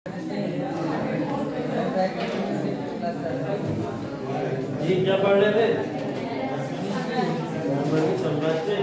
जी क्या पढ़ रहे थे? साम्राज्य।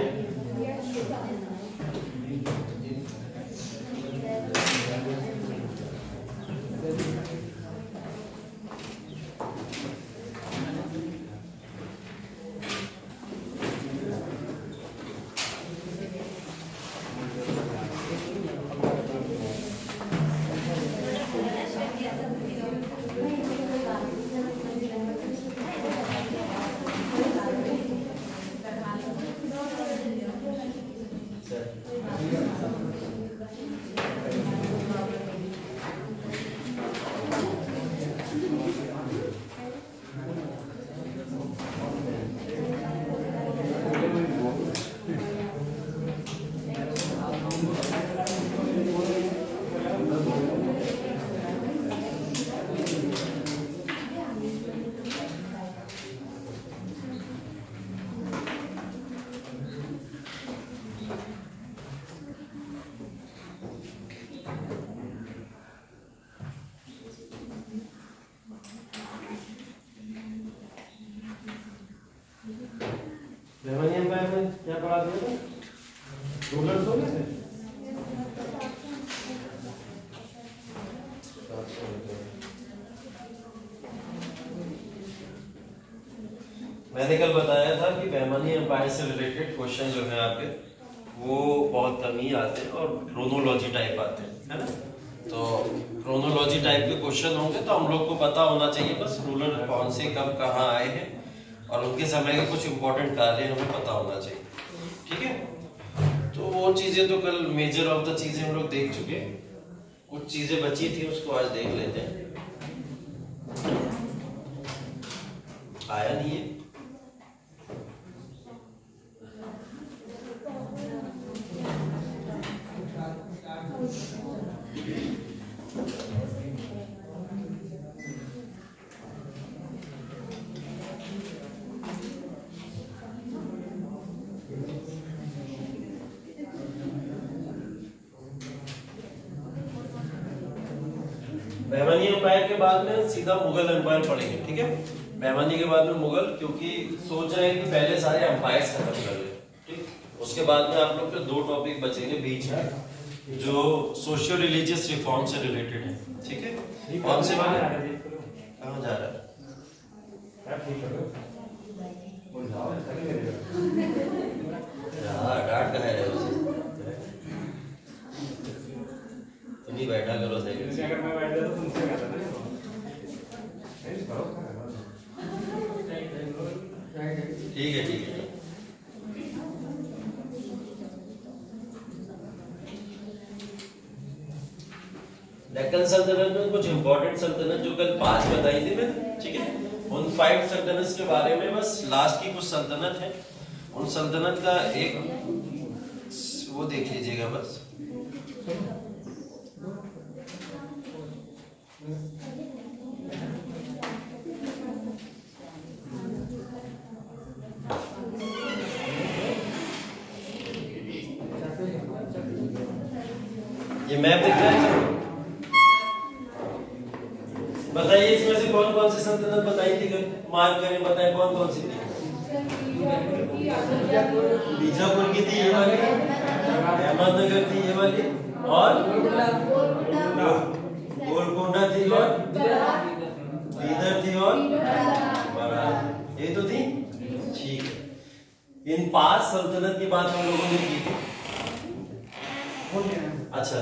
क्या पढ़ाते थे? रूलर्स हो गए थे? मैंने कल बताया था कि बैमानी एम्पायर से रिलेटेड क्वेश्चन जो है आपके वो बहुत कम ही आते हैं और क्रोनोलॉजी टाइप आते हैं, है ना? तो क्रोनोलॉजी टाइप के क्वेश्चन होंगे तो हम लोग को पता होना चाहिए बस रूलर कौन से कब कहाँ आए हैं और उनके समय के कुछ इंपॉर्टेंट कार्य हमें पता होना चाहिए, ठीक है? तो वो चीजें तो कल मेजर ऑफ द चीजें हम लोग देख चुके, कुछ चीजें बची थी उसको आज देख लेते हैं। आया नहीं है? बैमानी एम्पायर के बाद में सीधा मुगल एम्पायर पढ़ेंगे, ठीक है? बैमानी के बाद में मुगल, क्योंकि सोच रहे हैं कि पहले सारे एम्पायर्स खत्म कर ले, ठीक? उसके बाद में आप लोग के दो टॉपिक बचेंगे बीच में जो सोशियो रिलीजियस रिफॉर्म से रिलेटेड है, ठीक है? कौन से वाले? कहाँ जा रहा है? डांट कहाँ है उसे? तुम ही बैठा करो सही। अगर मैं बैठ जाता तो तुमसे कहता ना। ठीक है ठीक है। डेक्कन सल्तनत में कुछ इंपॉर्टेंट सल्तनत जो कल 5 बताई थी मैंने, ठीक है? उन 5 सल्तनत के बारे में बस लास्ट की कुछ सल्तनत है, उन सल्तनत का एक वो देख लीजिएगा बस। ये मैप दिख रहा है? बताइए इसमें से कौन कौन सी सल्तनत बताई थी? मार्क करें, बताएं कौन कौन सी थी? बीजापुर की थी ये वाली, अहमदनगर थी ये वाली, और गोलकोंडा थी, और बीदर थी, और ये तो थी, ठीक है। इन 5 सल्तनत की बात हम लोगों ने की थी। अच्छा,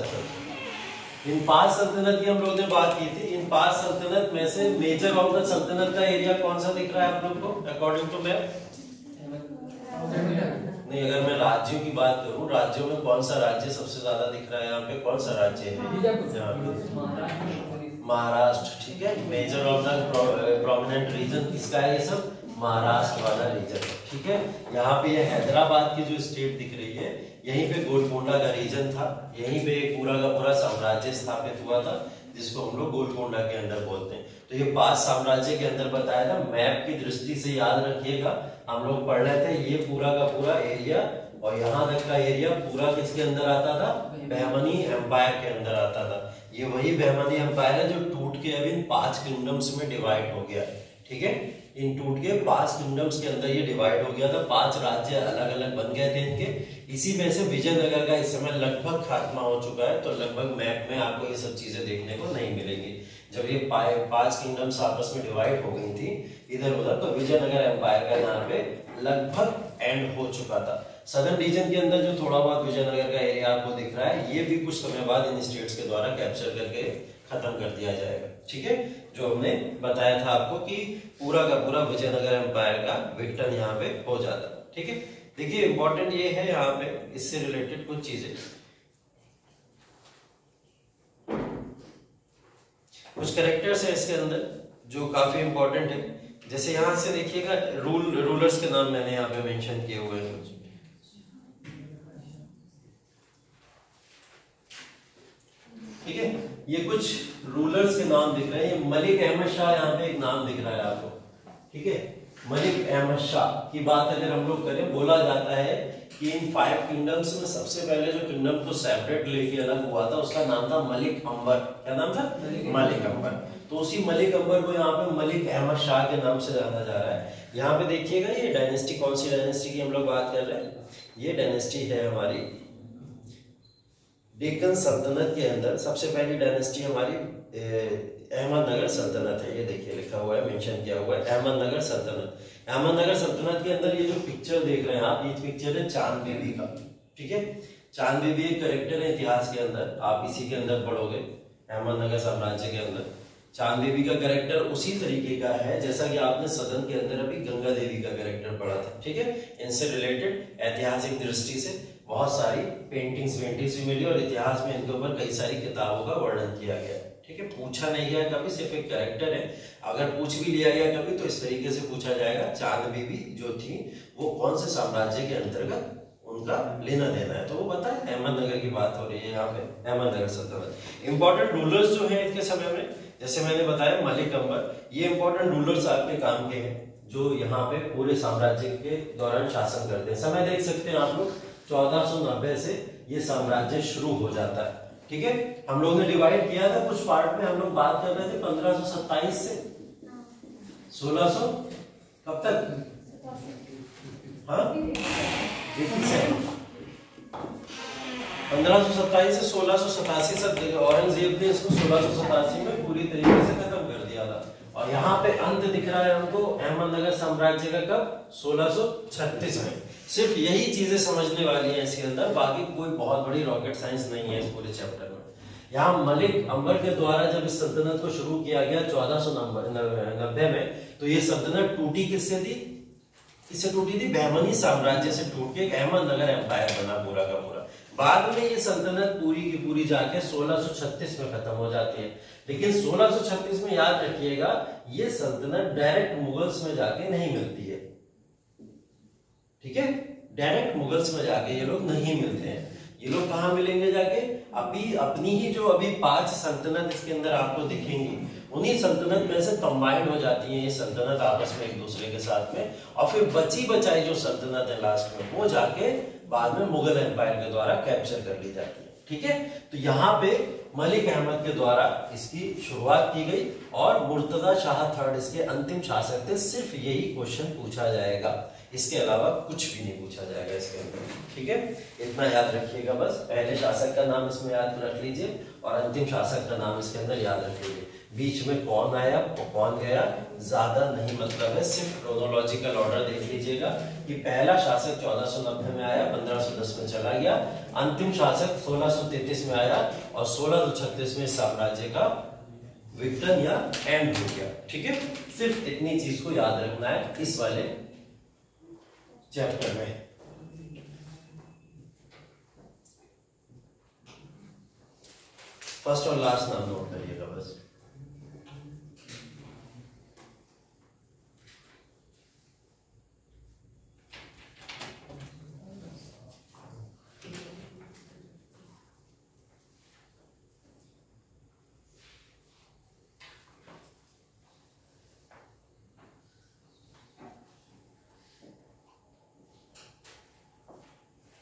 इन 5 सल्तनत की हम लोगों ने बात की थी। इन 5 सल्तनत में से मेजर ऑफ द सल्तनत का एरिया कौन सा दिख रहा है आप लोग को अकॉर्डिंग टू मैप? नहीं, अगर मैं राज्यों की बात करूं, राज्यों में कौन सा राज्य सबसे ज्यादा दिख रहा है यहाँ पे? कौन सा राज्य है? महाराष्ट्र, ठीक है? Major of the prominent region किसका है? ये सब महाराष्ट्र वाला रीजन, ठीक है? यहाँ पे ये हैदराबाद की जो स्टेट दिख रही है, यहीं पे गोलकोंडा का रीजन था, यहीं पे पूरा का पूरा साम्राज्य स्थापित हुआ था जिसको हम लोग गोलकोंडा के अंदर बोलते हैं। तो ये 5 साम्राज्य के अंदर बताया था। मैप की दृष्टि से याद रखिएगा, हम लोग पढ़ रहे थे ये पूरा का पूरा एरिया और यहाँ तक का एरिया पूरा किसके अंदर आता था? बहमनी एम्पायर के अंदर आता था। ये वही बहमनी एम्पायर है जो टूट के अब इन 5 किंगडम्स में डिवाइड हो गया। ठीक है, इन टूट के 5 किंगडम्स के अंदर ये डिवाइड हो गया था। 5 राज्य अलग अलग बन गए थे इनके। इसी में से विजयनगर का इस समय लगभग खात्मा हो चुका है, तो लगभग मैप में आपको ये सब चीजें देखने को नहीं मिलेंगी। जब ये 5 किंगडम्स आपस में डिवाइड हो गई थी इधर उधर, तो विजयनगर एम्पायर का यहाँ पे लगभग एंड हो चुका था। सदर्न रीजन के अंदर जो थोड़ा बहुत विजयनगर का एरिया आपको दिख रहा है, ये भी कुछ समय बाद इन स्टेट्स के द्वारा कैप्चर करके खत्म कर दिया जाएगा। ठीक है, जो हमने बताया था आपको कि पूरा का पूरा विजयनगर एम्पायर का विघटन यहाँ पे हो जाता। ठीक है, देखिए इंपॉर्टेंट ये है यहाँ पे इससे रिलेटेड कुछ चीजें, कुछ कैरेक्टर्स है इसके अंदर जो काफी इंपॉर्टेंट है। जैसे यहां से देखिएगा रूलर्स के नाम मैंने यहाँ पे मेंशन किए हुए हैं। ठीक है, ये कुछ रूलर्स के नाम दिख रहे हैं। ये मलिक अहमद शाह यहाँ पे एक नाम दिख रहा है आपको। ठीक है, मलिक अहमद शाह की बात अगर हम लोग करें, बोला जाता है कि इन 5 किंगडम्स में सबसे पहले जो किंगडम को सेपरेट लेके अलग हुआ था उसका नाम था मलिक अंबर। क्या नाम था? मलिक अंबर। तो उसी मलिक अंबर को यहाँ पे मलिक अहमद शाह के नाम से जाना जा रहा है। यहाँ पे देखिएगा ये डायनेस्टी, कौन सी डायनेस्टी की हम लोग बात कर रहे हैं? ये डायनेस्टी है हमारी डेक्कन सल्तनत के अंदर सबसे पहली डायनेस्टी हमारी अहमदनगर सल्तनत है। ये देखिए लिखा हुआ है, मेंशन किया हुआ है अहमदनगर सल्तनत। अहमदनगर सल्तनत के अंदर ये जो पिक्चर देख रहे हैं आप, ये पिक्चर है चांद बीबी का। ठीक है, चांद बीबी एक कैरेक्टर है इतिहास के अंदर, आप इसी के अंदर पढ़ोगे अहमदनगर साम्राज्य के अंदर। चांद बीबी का कैरेक्टर उसी तरीके का है जैसा कि आपने सदन के अंदर अभी गंगा देवी का कैरेक्टर पढ़ा था। ठीक है, इनसे रिलेटेड ऐतिहासिक दृष्टि से बहुत सारी पेंटिंग्स भी मिली और इतिहास में इनके ऊपर कई सारी किताबों का वर्णन किया गया। ठीक है, पूछा नहीं गया कभी, सिर्फ एक कैरेक्टर है। अगर पूछ भी लिया गया कभी तो इस तरीके से पूछा जाएगा चांद बीबी जो थी वो कौन से साम्राज्य के अंतर्गत उनका लेना देना है, तो वो बताए। अहमदनगर की बात हो रही है यहाँ पे, अहमदनगर सल्तनत। इंपॉर्टेंट रूलर्स जो है इसके समय में, जैसे मैंने बताया मलिक अंबर, ये इंपॉर्टेंट रूलर्स आपके काम के हैं जो यहाँ पे पूरे साम्राज्य के दौरान शासन करते हैं। समय देख सकते हैं आप लोग, 1490 से ये साम्राज्य शुरू हो जाता है। ठीक है, हम लोग ने डिवाइड किया था कुछ पार्ट में, हम लोग बात कर रहे थे 1527 से 1600 कब तक? हाँ, 1527 से 1687 तक। औरंगजेब ने इसको 1687 में पूरी तरीके से खत्म कर दिया था। और यहाँ पे अंत दिख रहा है हमको अहमदनगर साम्राज्य का कब? 1636 में। सिर्फ यही चीजें समझने वाली हैं इसके अंदर, बाकी कोई बहुत बड़ी रॉकेट साइंस नहीं है इस पूरे चैप्टर में। यहाँ मलिक अंबर के द्वारा जब इस सल्तनत को शुरू किया गया 1490 में, तो ये सल्तनत टूटी किससे थी? किससे टूटी थी? बहमनी साम्राज्य से टूट के एक अहमदनगर एम्पायर बना पूरा का पूरा। बाद में ये सल्तनत पूरी की पूरी जाके 1636 में खत्म हो जाती है। लेकिन 1636 में याद रखिएगा ये सल्तनत डायरेक्ट मुगल्स में जाके नहीं मिलती है। ठीक है, डायरेक्ट मुगल्स में जाके ये लोग नहीं मिलते हैं। ये लोग कहाँ मिलेंगे जाके? अभी अपनी ही जो अभी 5 सल्तनत इसके अंदर आपको दिखेंगी, उन्हीं सल्तनत में से कंबाइंड हो जाती है ये सल्तनत आपस में एक दूसरे के साथ में, और फिर बची बचाई जो सल्तनत है लास्ट में वो जाके बाद में मुगल एम्पायर के द्वारा कैप्चर कर ली जाती है। ठीक है, तो यहाँ पे मलिक अहमद के द्वारा इसकी शुरुआत की गई और मुर्तजा शाह थर्ड इसके अंतिम शासक थे। सिर्फ यही क्वेश्चन पूछा जाएगा, इसके अलावा कुछ भी नहीं पूछा जाएगा इसके अंदर। ठीक है, इतना याद रखिएगा बस। पहले शासक का नाम इसमें याद रख लीजिए और अंतिम शासक का नाम इसके अंदर याद रख लीजिए। बीच में कौन आया कौन गया ज्यादा नहीं मतलब है, सिर्फ क्रोनोलॉजिकल ऑर्डर देख लीजिएगा कि पहला शासक 1490 में आया, 1510 में चला गया, अंतिम शासक 1633 में आया और 1636 में साम्राज्य का विघटन या एंड हो गया। ठीक है, सिर्फ इतनी चीज को याद रखना है इस वाले चैप्टर में। फर्स्ट और लास्ट नाम नोट करिएगा बस।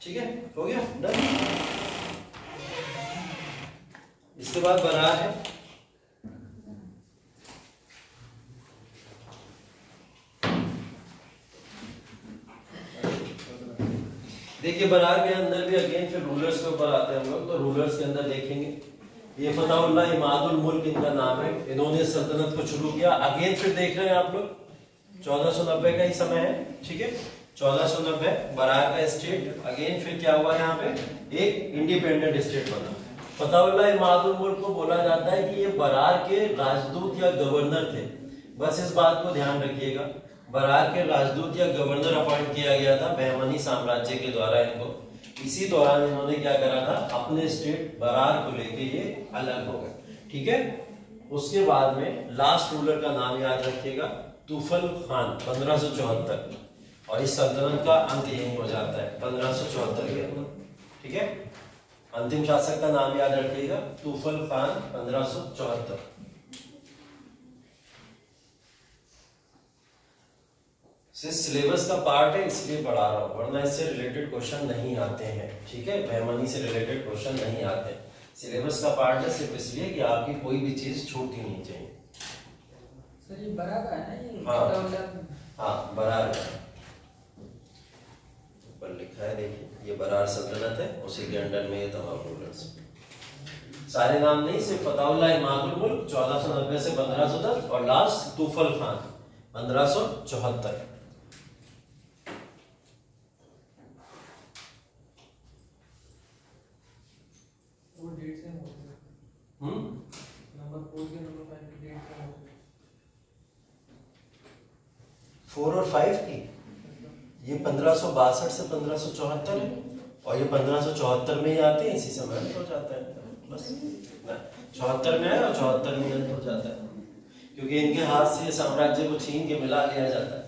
ठीक है, हो गया, डन। इसके बाद बरार है। देखिए बरार के अंदर भी अगेन फिर रूलर्स के ऊपर आते हैं हम लोग। तो रूलर्स के अंदर देखेंगे ये फताहुल्लाह इमादुल मुल्क इनका नाम है। इन्होंने सल्तनत को शुरू किया। अगेन फिर देख रहे हैं आप लोग 1490 का ही समय है, ठीक है। 1490 बरार का स्टेट। अगेन फिर क्या हुआ यहाँ पे, एक इंडिपेंडेंट स्टेट बना। फताहुल्लाह इमादुल मुल्क को बोला जाता है कि ये बरार के राजदूत या गवर्नर थे। बस इस बात को ध्यान रखिएगा, बरार के राजदूत या गवर्नर अपॉइंट किया गया था बहमनी साम्राज्य के द्वारा इनको। इसी दौरान इन्होंने क्या करा था, अपने स्टेट बरार को लेके ये अलग हो गए, ठीक है। उसके बाद में लास्ट रूलर का नाम याद रखिएगा, तुफल खान 1574। और इस सल्तनत का अंत यही हो जाता है 1574 के अंदर, ठीक है। अंतिम शासक का नाम याद रखिएगा, तुफल खान 1574। सिलेबस का पार्ट है इसलिए पढ़ा रहा हूं, वरना इससे रिलेटेड क्वेश्चन नहीं आते हैं, ठीक है। बहमनी से रिलेटेड क्वेश्चन नहीं आते। सिलेबस का पार्ट है सिर्फ इसलिए कि आपकी कोई भी चीज छूटती नहीं चाहिए। सर ये बरार का है ना ये? हाँ बरार का ऊपर लिखा है, देखिए ये बरार सल्तनत है, उसी के अंडर में ये तमाम रूलर्स। सारे नाम नहीं, सिर्फ फताहुल्लाह इमादुल मुल्क 1490 से 1510 और लास्ट तुफल खान 1574। नंबर 4 के नंबर 5 की डेट क्या होगी? 4 और 5 की ये 1562 से 1574 है और ये 1574 में ही आते हैं, इसी समय में हो जाता है। बस 74 में है और 74 में हो जाता है, क्योंकि इनके हाथ से साम्राज्य को छीन के मिला लिया जाता है,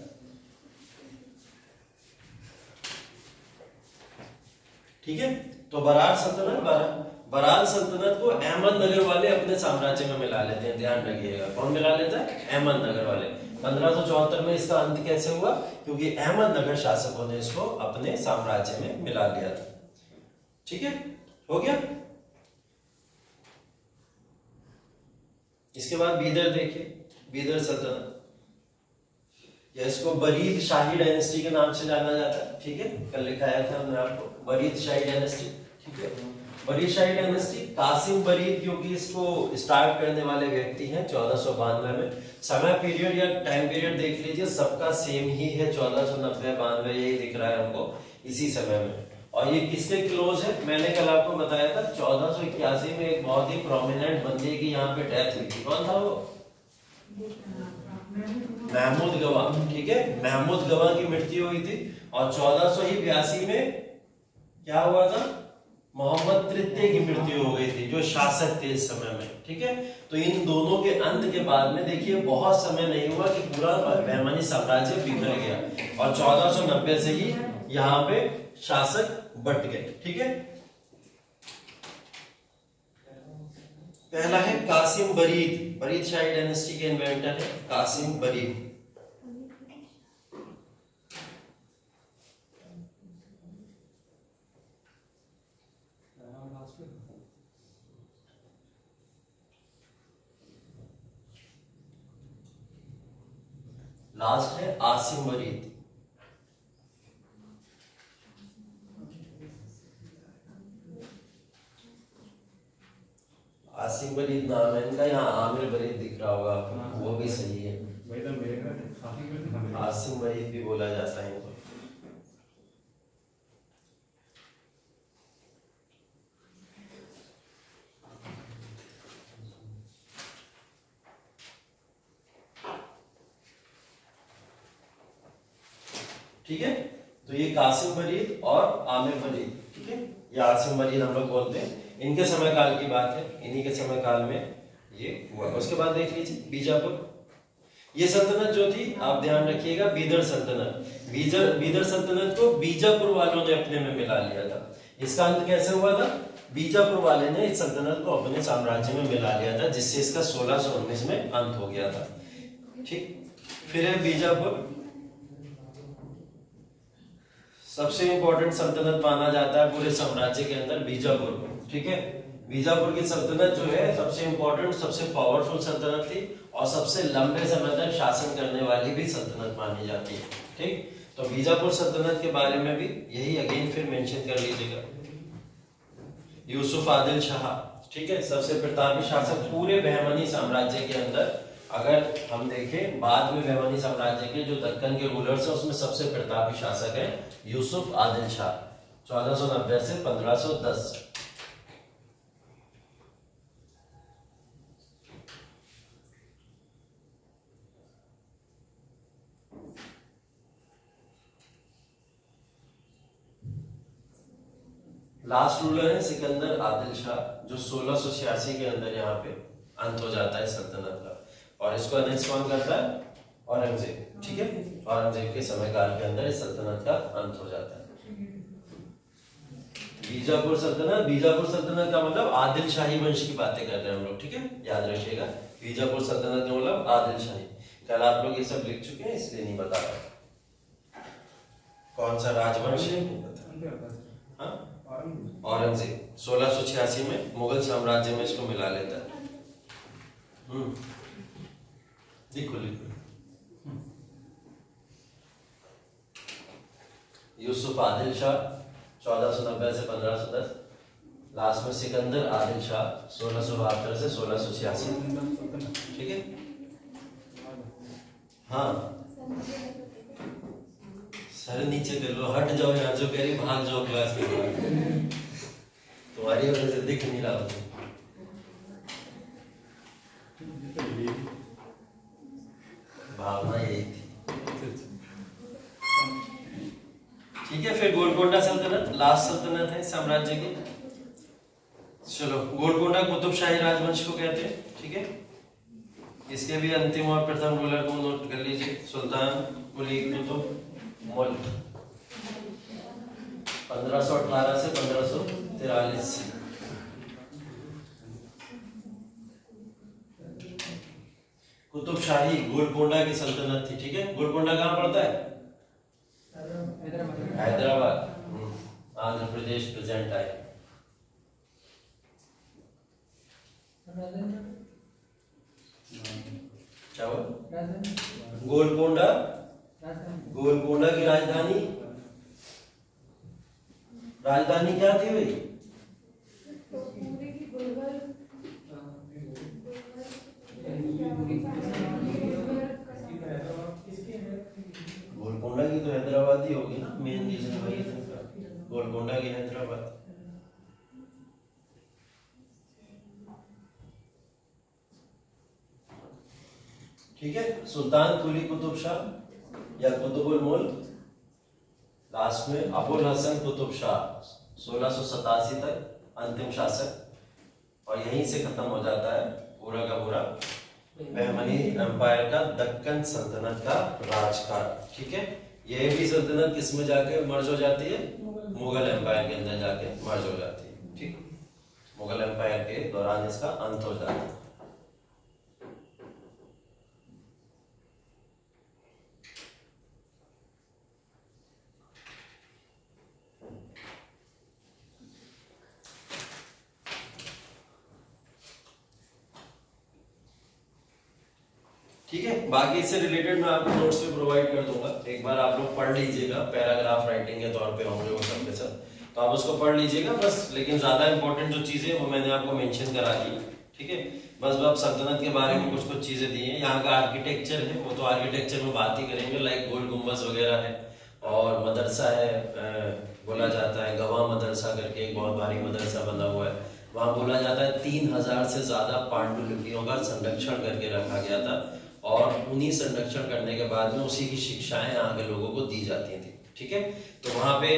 ठीक है। तो बरार सल्तनत, बरार सल्तनत को अहमदनगर वाले अपने साम्राज्य में मिला लेते हैं, ध्यान रखिएगा। कौन मिला लेता है? अहमदनगर वाले। 1574 में इसका अंत कैसे हुआ? क्योंकि अहमदनगर शासकों ने इसको अपने साम्राज्य में मिला लिया था, ठीक है। हो गया। इसके बाद बीदर देखिए, बीदर सल्तनत, या इसको बरीद शाही डायनेस्टी के नाम से जाना जाता है, ठीक है। कल लिखाया था हमने आपको, बरीद शाही डायनेस्टी, ठीक है। बरीद शाही डायनेस्टी, कासिम बरीद क्योंकि इसको स्टार्ट करने वाले व्यक्ति हैं 1492 में। समय पीरियड या टाइम पीरियड देख लीजिए, सबका सेम ही है, 1490-92 यही दिख रहा है हमको, इसी समय में। और ये किसके क्लोज है? मैंने कल आपको बताया था 1481 में एक बहुत ही प्रोमिनेंट बंदे की यहाँ पे डेथ हुई थी। कौन था वो? महमूद गवाह, ठीक है। महमूद गवाह की मृत्यु हुई थी। और 1482 में क्या हुआ था? मोहम्मद तृतीय की मृत्यु हो गई थी, जो शासक थे इस समय में, ठीक है। तो इन दोनों के अंत के बाद में देखिए बहुत समय नहीं हुआ कि पूरा बहमनी साम्राज्य बिखर गया, और 1490 से ही यहाँ पे शासक बट गए, ठीक है। पहला है कासिम बरीद, बरीद शाही डायनेस्टी के इन्वेंटर है कासिम बरीद। लास्ट है आसिम बरीद। आसिम बरीद नाम है इनका, यहाँ आमिर बरीद दिख रहा होगा आपको, वो भी सही है। आसिम बरीद भी बोला जाता है इनको। ठीक है, तो ये कासिम बरीद और आमिर बरीद, ठीक है। ये आसिम बरीद हम लोग बोलते हैं, इनके समय काल की बात है, इन्हीं के समय काल में ये हुआ। उसके बाद देख लीजिए बीजापुर। ये सल्तनत जो थी, आप ध्यान रखिएगा, बीदर सल्तनत। बीदर सल्तनत को बीजापुर वालों ने अपने में मिला लिया था। इसका अंत कैसे हुआ था? बीजापुर वाले ने इस सल्तनत को अपने साम्राज्य में मिला लिया था, जिससे इसका 1619 में अंत हो गया था, ठीक। फिर है बीजापुर, सबसे इंपॉर्टेंट सल्तनत माना जाता है पूरे साम्राज्य के अंदर बीजापुर को, ठीक है। बीजापुर की सल्तनत जो है सबसे इंपॉर्टेंट, सबसे पावरफुल सल्तनत थी और सबसे लंबे समय तक शासन करने वाली भी सल्तनत मानी जाती है। ठीक, तो बीजापुर सल्तनत के बारे में भी यही अगेन फिर मेंशन कर लीजिएगा। यूसुफ आदिल शाह, ठीक है, सबसे प्रतापी शासक पूरे बहमनी साम्राज्य के अंदर। अगर हम देखें बाद में बहमनी साम्राज्य के जो दक्कन के रूलर्स हैं उसमें सबसे प्रतापी शासक है यूसुफ आदिल शाह, 1490 से 1510। लास्ट रूलर है सिकंदर आदिल शाह, जो 1686 के अंदर यहाँ पे अंत हो जाता है सल्तनत का, और इसको अनेक्स कौन करता है? औरंगजेब। ठीक है, औरंगजेब के समयकाल के अंदर इस सल्तनत का अंत हो जाता है। बीजापुर सल्तनत, बीजापुर सल्तनत का मतलब आदिल शाही वंश की बातें कर रहे हैं हम लोग। ठीक है, याद रखिएगा, बीजापुर सल्तनत का मतलब आदिल शाही। कल आप लोग ये सब लिख चुके हैं इसलिए नहीं बता रहा कौन सा राजवंश है। हाँ, औरंगजेब 1686 में मुगल साम्राज्य में इसको मिला लेता है। लिखो लिखो, यूसुफ आदिल शाह 1490 से 1510, लास्ट में सिकंदर आदिल शाह 1672 से 1686। ठीक है, हाँ सर नीचे कर लो, हट जाओ यहाँ, जो कह रही भाग जाओ क्लास के बाद, तुम्हारी वजह से दिख नहीं रहा मुझे। भावना यही थी। ठीक है, फिर गोलकोंडा सल्तनत लास्ट सल्तनत है साम्राज्य की। चलो, गोलकोंडा कुतुबशाही राजवंश को कहते हैं। ठीक है, इसके भी अंतिम और प्रथम रूलर को नोट कर लीजिए, सुल्तान कुली कुतुब मुल्क 1518 से 1543। कुतुबशाही गोलकोंडा की सल्तनत थी। ठीक है, गोलकोंडा कहाँ पड़ता है? हैदराबाद, आंध्र प्रदेश प्रेजेंट है। क्या हुआ? गोलकोंडा, गोलकोंडा की राजधानी, राजधानी क्या थी भाई? गोलकोंडा की तो हैदराबाद ही होगी ना, मेन रीजन वही था, गोलकोंडा की हैदराबाद। ठीक है, सुल्तान कुली कुतुब शाह या कुतुबुल मुल्क, लास्ट में अबुल हसन कुतुब शाह 1687 तक अंतिम शासक, और यहीं से खत्म हो जाता है पूरा का पूरा बहमनी एम्पायर का, दक्कन सल्तनत का राजकाल। ठीक है, यह भी सल्तनत किस में जाके मर्ज हो जाती है? मुगल एम्पायर के अंदर जाके मर्ज हो जाती है। ठीक, मुगल एम्पायर के दौरान इसका अंत हो जाता है। ठीक है, बाकी इससे रिलेटेड मैं आपको नोट्स भी प्रोवाइड कर दूंगा, एक बार आप लोग पढ़ लीजिएगा, पैराग्राफ राइटिंग के तौर पे होंगे वो सब के सब, तो आप उसको पढ़ लीजिएगा बस। लेकिन ज्यादा इंपॉर्टेंट जो चीजें वो मैंने आपको मेंशन करा दी। ठीक है, बस आप सल्तनत के बारे में कुछ कुछ चीजें दी हैं। यहाँ का आर्किटेक्चर है वो तो आर्किटेक्चर में बात ही करेंगे, लाइक गोल गुम्बज वगैरह है, और मदरसा है, बोला जाता है गवा मदरसा करके एक बहुत भारी मदरसा बना हुआ है, वहाँ बोला जाता है 3000 से ज्यादा पांडुलिपियों का संरक्षण करके रखा गया था, और उन्हीं संरक्षण करने के बाद में उसी की शिक्षाएं यहाँ के लोगों को दी जाती थी। ठीक है, तो वहाँ पे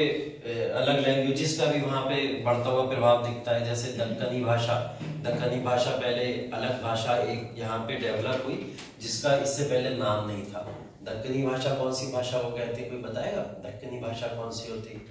अलग लैंग्वेजेस का भी वहाँ पे बढ़ता हुआ प्रभाव दिखता है, जैसे दक्कनी भाषा, दक्कनी भाषा पहले अलग भाषा एक यहाँ पे डेवलप हुई जिसका इससे पहले नाम नहीं था। दक्कनी भाषा कौन सी भाषा वो कहते हैं, कोई बताएगा? दक्कनी भाषा कौन सी होती?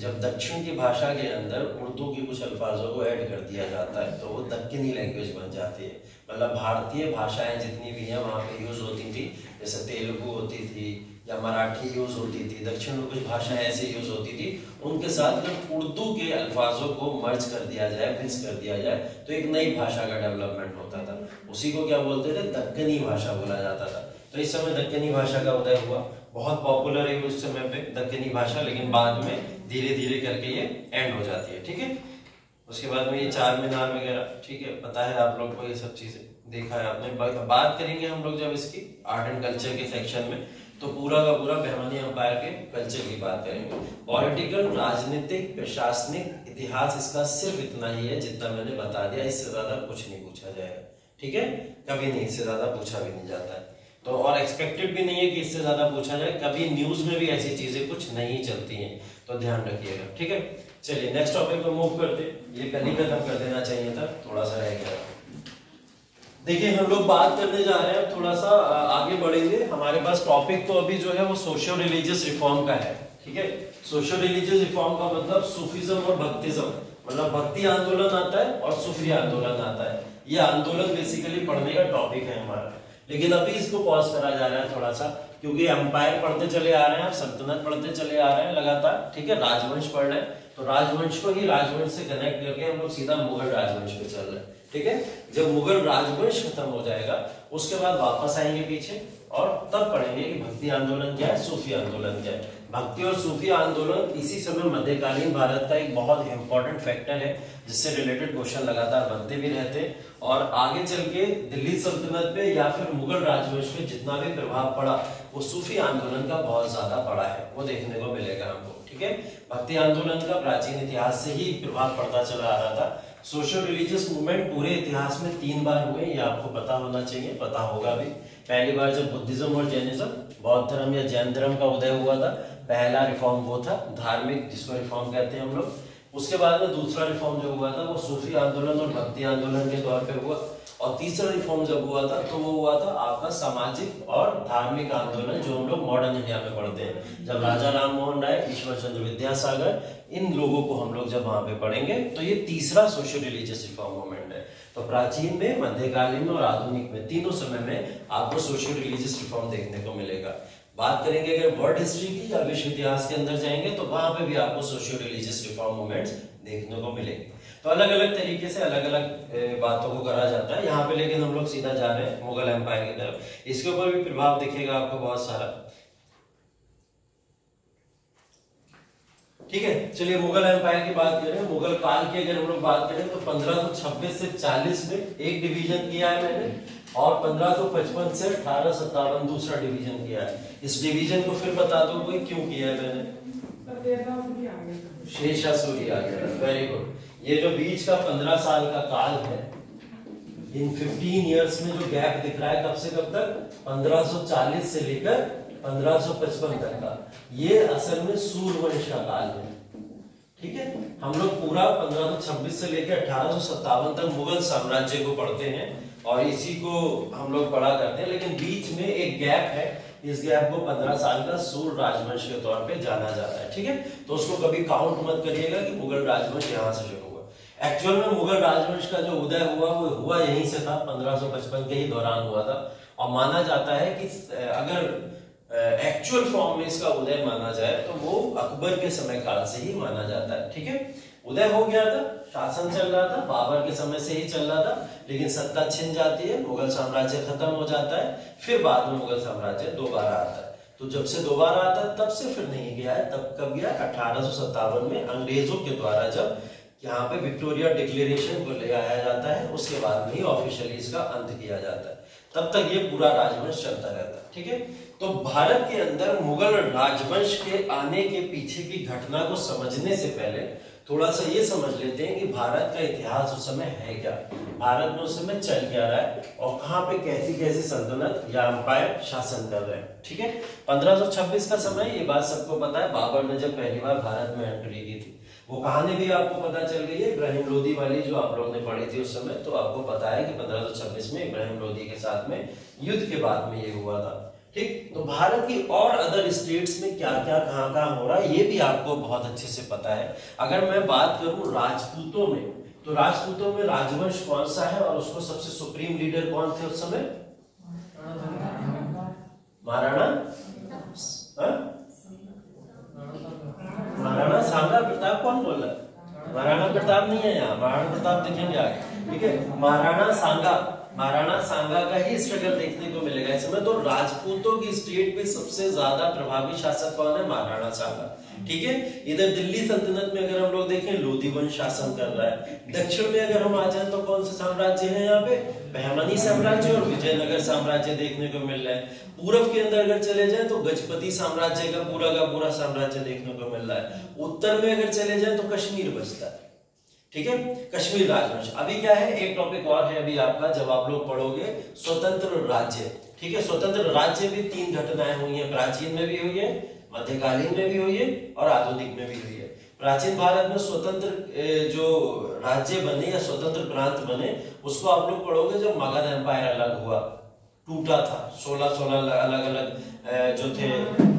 जब दक्षिण की भाषा के अंदर उर्दू की कुछ अल्फाजों को ऐड कर दिया जाता है तो वो दक्कनी लैंग्वेज बन जाती है। मतलब भारतीय भाषाएं जितनी भी हैं वहाँ पे यूज होती थी, जैसे तेलुगु होती थी या मराठी यूज होती थी, दक्षिण में कुछ भाषाएं ऐसे यूज होती थी, उनके साथ जब उर्दू के अल्फाजों को मर्ज कर दिया जाए, मिक्स कर दिया जाए तो एक नई भाषा का डेवलपमेंट होता था। उसी को क्या बोलते थे, दक्कनी भाषा बोला जाता था। तो इस समय दक्कनी भाषा का उदय हुआ, बहुत पॉपुलर है उस समय पे दक्कनी भाषा, लेकिन बाद में धीरे धीरे करके ये एंड हो जाती है। ठीक है, उसके बाद में ये चार मीनार वगैरह, ठीक है, पता है आप लोग को, ये सब चीजें देखा है आपने। बात करेंगे हम लोग जब इसकी आर्ट एंड कल्चर के सेक्शन में, तो पूरा का पूरा बहमानी एम्पायर के कल्चर की बात करेंगे। पॉलिटिकल, राजनीतिक, प्रशासनिक इतिहास इसका सिर्फ इतना ही है जितना मैंने बता दिया, इससे ज्यादा कुछ नहीं पूछा जाएगा। ठीक है, कभी नहीं, इससे ज्यादा पूछा भी नहीं जाता है, तो और एक्सपेक्टेड भी नहीं है कि इससे ज्यादा पूछा जाए। कभी न्यूज में भी ऐसी चीजें कुछ नहीं चलती हैं, तो ध्यान रखिएगा। ठीक है, चलिए नेक्स्ट टॉपिक पे मूव करते। ये कल ही खत्म कर देना चाहिए था, थोड़ा सा रह गया। देखिए हम लोग बात करने जा रहे हैं, थोड़ा सा आगे बढ़ेंगे। हमारे पास टॉपिक तो अभी जो है वो सोशियो रिलीजियस रिफॉर्म का है। ठीक है, सोशियो रिलीजियस रिफॉर्म का मतलब सूफीज्म और भक्तिज्म, मतलब भक्ति आंदोलन आता है और सूफी आंदोलन आता है। ये आंदोलन बेसिकली पढ़ने का टॉपिक है हमारा, लेकिन अभी इसको पॉज करा जा रहा है थोड़ा सा, क्योंकि एम्पायर पढ़ते चले आ रहे हैं, सल्तनत पढ़ते चले आ रहे हैं लगातार। ठीक है, राजवंश पढ़ रहे हैं, तो राजवंश को ही राजवंश से कनेक्ट करके हम लोग सीधा मुगल राजवंश पे चल रहे हैं। ठीक है, जब मुगल राजवंश खत्म हो जाएगा उसके बाद वापस आएंगे पीछे और तब पढ़ेंगे कि भक्ति आंदोलन क्या है, सूफी आंदोलन क्या है। भक्ति और सूफी आंदोलन इसी समय मध्यकालीन भारत का एक बहुत इंपॉर्टेंट फैक्टर है, जिससे रिलेटेड क्वेश्चन लगातार बनते भी रहते हैं, और आगे चल के दिल्ली सल्तनत पे या फिर मुगल राजवंश पे जितना भी प्रभाव पड़ा वो सूफी आंदोलन का बहुत ज्यादा पड़ा है, वो देखने को मिलेगा हमको। ठीक है, भक्ति आंदोलन का प्राचीन इतिहास से ही प्रभाव पड़ता चला आ रहा था। सोशल रिलीजियस मूवमेंट पूरे इतिहास में 3 बार हुए, ये आपको पता होना चाहिए, पता होगा भी। पहली बार जब बुद्धिज्म और जैनिज्म, बौद्ध धर्म या जैन धर्म का उदय हुआ था, पहला रिफॉर्म वो था धार्मिक, जिसको रिफॉर्म कहते हैं हम लोग। उसके बाद में दूसरा रिफॉर्म जो हुआ था वो सूफी आंदोलन और भक्ति आंदोलन के तौर पे हुआ, और तीसरा रिफॉर्म जब हुआ था तो वो हुआ था आपका सामाजिक और धार्मिक आंदोलन, जो हम लोग मॉडर्न इंडिया में पढ़ते हैं। जब राजा राम मोहन राय, ईश्वर चंद्र विद्यासागर, इन लोगों को हम लोग जब वहां पे पढ़ेंगे तो ये तीसरा सोशल रिलीजियस रिफॉर्म मूवमेंट है। तो प्राचीन में, मध्यकालीन में और आधुनिक में, तीनों समय में आपको सोशल रिलीजियस रिफॉर्म देखने को मिलेगा। बात करेंगे अगर वर्ल्ड हिस्ट्री की या विश्व इतिहास के अंदर जाएंगे तो वहां पे भी आपको सोशियो रिलीजियस रिफॉर्म मूवमेंट्स देखने को मिलेंगे। तो अलग अलग तरीके से अलग अलग बातों को करा जाता है यहाँ पे, लेकिन हम लोग सीधा जा रहे हैं मुगल एम्पायर की तरफ। इसके ऊपर भी प्रभाव दिखेगा आपको बहुत सारा। ठीक है, चलिए मुगल एम्पायर की बात करें, मुगल काल की अगर हम लोग बात करें तो 1526 से 40 में एक डिवीजन किया है मैंने, और 1555 से 1857 दूसरा डिवीजन किया है। इस डिवीजन को फिर बता दो कोई क्यों किया है मैंने? शेरशाह सूरी आ गया, वेरी गुड। ये जो बीच का 15 साल का काल है, इन 15 इयर्स में जो गैप दिख रहा है कब से कब तक, 1540 से लेकर 1555 तक का, ये असल में सूर्यवंश का काल है। ठीक है, हम लोग पूरा 1526 से लेकर 1857 तक मुगल साम्राज्य को पढ़ते हैं और इसी को हम लोग पढ़ा करते हैं, लेकिन बीच में एक गैप है, इस गैप को 15 साल का सूर्य राजवंश के तौर पे जाना जाता है। ठीक है, तो उसको कभी काउंट मत करिएगा कि मुगल राजवंश यहाँ से शुरू हुआ। एक्चुअल में मुगल राजवंश का जो उदय हुआ वो हुआ यहीं से था, 1555 के ही दौरान हुआ था, और माना जाता है कि अगर एक्चुअल फॉर्म में इसका उदय माना जाए तो वो अकबर के समय काल से ही माना जाता है। ठीक है, उदय हो गया था, शासन चल रहा था, बाबर के समय से ही चल रहा था, लेकिन सत्ता छिन जाती है, मुगल साम्राज्य खत्म हो जाता है, फिर बाद में मुगल साम्राज्य दोबारा आता है। तो जब से दोबारा आता है तब से फिर नहीं गया है, तब कब गया, 1857 में अंग्रेजों के द्वारा जब यहाँ पे विक्टोरिया डिक्लेरेशन को ले आया जाता है, उसके बाद में ही ऑफिशियली इसका अंत किया जाता है। तब तक ये पूरा राजवंश चलता रहता है। ठीक है, तो भारत के अंदर मुगल राजवंश के आने के पीछे की घटना को समझने से पहले थोड़ा सा ये समझ लेते हैं कि भारत का इतिहास उस समय है क्या, भारत में उस समय चल क्या रहा है और कहाँ पे कैसी कैसी सल्तनत या एम्पायर शासन कर रहे हैं। ठीक है, 1526 का समय, ये बात सबको पता है, बाबर ने जब पहली बार भारत में एंट्री की थी, वो कहानी भी आपको पता चल गई है, इब्राहिम लोदी वाली जो आप लोग ने पढ़ी थी उस समय, तो आपको पता है कि 1526 में इब्राहिम लोदी के साथ में युद्ध के बाद में ये हुआ था। ठीक। तो भारत की और अदर स्टेट्स में क्या क्या कहां कहां हो रहा है ये भी आपको बहुत अच्छे से पता है। अगर मैं बात करूं राजपूतों में, तो राजपूतों में राजवंश कौन सा है और उसको सबसे सुप्रीम लीडर कौन थे उस समय? महाराणा महाराणा सांगा प्रताप। कौन बोल रहा है? महाराणा प्रताप नहीं है यहाँ, महाराणा प्रताप देखेंगे आगे, ठीक है। महाराणा सांगा का ही स्ट्रगल देखने को मिलेगा इस समय। तो राजपूतों की स्टेट में सबसे ज्यादा प्रभावी शासक कौन है? महाराणा सांगा, ठीक है। इधर दिल्ली सल्तनत में अगर हम लोग देखें लोधी वंश शासन कर रहा है। दक्षिण में अगर हम आ जाए तो कौन से साम्राज्य है यहाँ पे? बहमनी साम्राज्य और विजयनगर साम्राज्य देखने को मिल रहा है। पूरब के अंदर अगर चले जाए तो गजपति साम्राज्य का पूरा साम्राज्य देखने को मिल रहा है। उत्तर में अगर चले जाए तो कश्मीर बचता है, ठीक है, कश्मीर राजवंश। अभी क्या है, एक टॉपिक और है अभी आपका, जब आप लोग पढ़ोगे स्वतंत्र राज्य, ठीक है। स्वतंत्र राज्य भी 3 घटनाएं हुई हैं, प्राचीन में भी हुई है, मध्यकालीन में भी हुई है और आधुनिक में भी हुई है। प्राचीन भारत में स्वतंत्र जो राज्य बने या स्वतंत्र प्रांत बने उसको आप लोग पढ़ोगे जब मगध एम्पायर अलग हुआ, टूटा था, 16 अलग अलग जो थे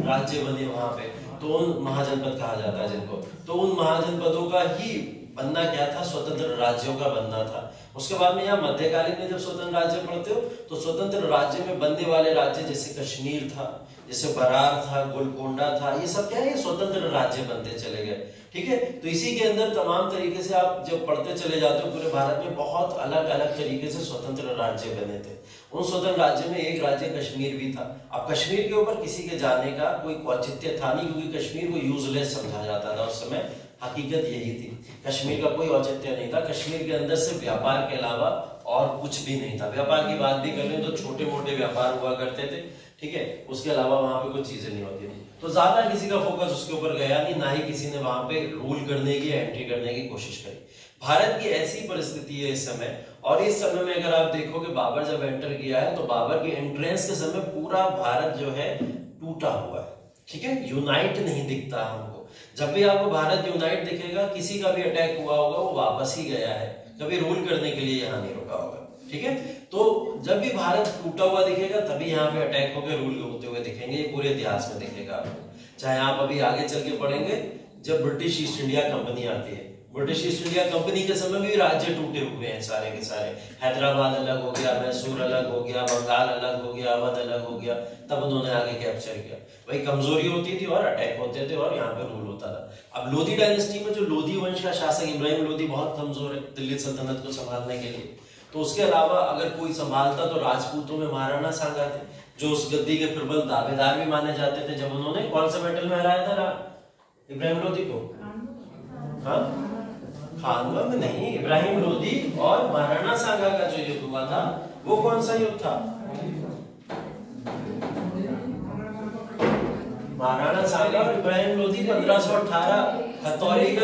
राज्य बने वहां पे, तो उन महाजनपद कहा जाता है जिनको, तो उन महाजनपदों का ही बनना क्या था? स्वतंत्र राज्यों का बनना था। उसके बाद में यहाँ मध्यकालीन में जब स्वतंत्र राज्य पढ़ते हो तो स्वतंत्र राज्य में बनने वाले राज्य जैसे कश्मीर था, जैसे बरार था, गोलकोंडा था, ये सब क्या है, ये स्वतंत्र राज्य बनते चले गए, ठीक है। तो इसी के अंदर तमाम तरीके से आप जब पढ़ते चले जाते हो पूरे भारत में बहुत अलग अलग तरीके से स्वतंत्र राज्य बने थे। उन स्वतंत्र राज्य में एक राज्य कश्मीर भी था। अब कश्मीर के ऊपर किसी के जाने का कोई औचित्य था नहीं, क्योंकि कश्मीर को यूजलेस समझा जाता था उस समय। हकीकत यही थी, कश्मीर का कोई औचित्य नहीं था। कश्मीर के अंदर से व्यापार के अलावा और कुछ भी नहीं था। व्यापार की बात भी कर लें तो छोटे मोटे व्यापार हुआ करते थे, ठीक है, उसके अलावा वहां पे कुछ चीजें नहीं होती थी। तो ज्यादा किसी का फोकस उसके ऊपर गया नहीं, ना ही किसी ने वहां पे रूल करने की, एंट्री करने की कोशिश करी। भारत की ऐसी परिस्थिति है इस समय, और इस समय में अगर आप देखोगे बाबर जब एंटर किया है तो बाबर के एंट्रेंस के समय पूरा भारत जो है टूटा हुआ है, ठीक है, यूनाइट नहीं दिखता हमको। जब भी आपको भारत यूनाइट दिखेगा, किसी का भी अटैक हुआ होगा वो वापस ही गया है, कभी रूल करने के लिए यहाँ नहीं रुका होगा, ठीक है। तो जब भी भारत टूटा हुआ दिखेगा तभी यहाँ पे अटैक होकर रूल होते हुए दिखेंगे, ये पूरे इतिहास में दिखेगा आपको। चाहे आप अभी आगे चल के पढ़ेंगे, जब ब्रिटिश ईस्ट इंडिया कंपनी आती है, ब्रिटिश ईस्ट इंडिया कंपनी के समय भी राज्य टूटे हुए हैं सारे के सारे। हैदराबाद अलग हो गया, मैसूर अलग हो गया, बंगाल अलग हो गया, अवध अलग हो गया, तब उन्होंने आगे कैप्चर किया। वही कमजोरी होती थी और अटैक होते थे और यहाँ पे रूल होता था। अब लोधी डायनेस्टी में जो लोधी वंश का शासक इब्राहिम लोधी बहुत कमजोर है दिल्ली सल्तनत को संभालने के लिए। तो उसके अलावा अगर कोई संभालता तो राजपूतों में महाराणा सांगा थे, जो उस गद्दी के प्रबल दावेदार भी माने जाते थे। जब उन्होंने कौन सा बैटल में हराया था इब्राहिम लोधी को? हाँ, खानवा में नहीं, इब्राहिम लोधी और महाराणा सांगा का जो युद्ध हुआ था वो कौन सा युद्ध था? महाराणा सांगा और इब्राहिम लोधी 1518 खतौली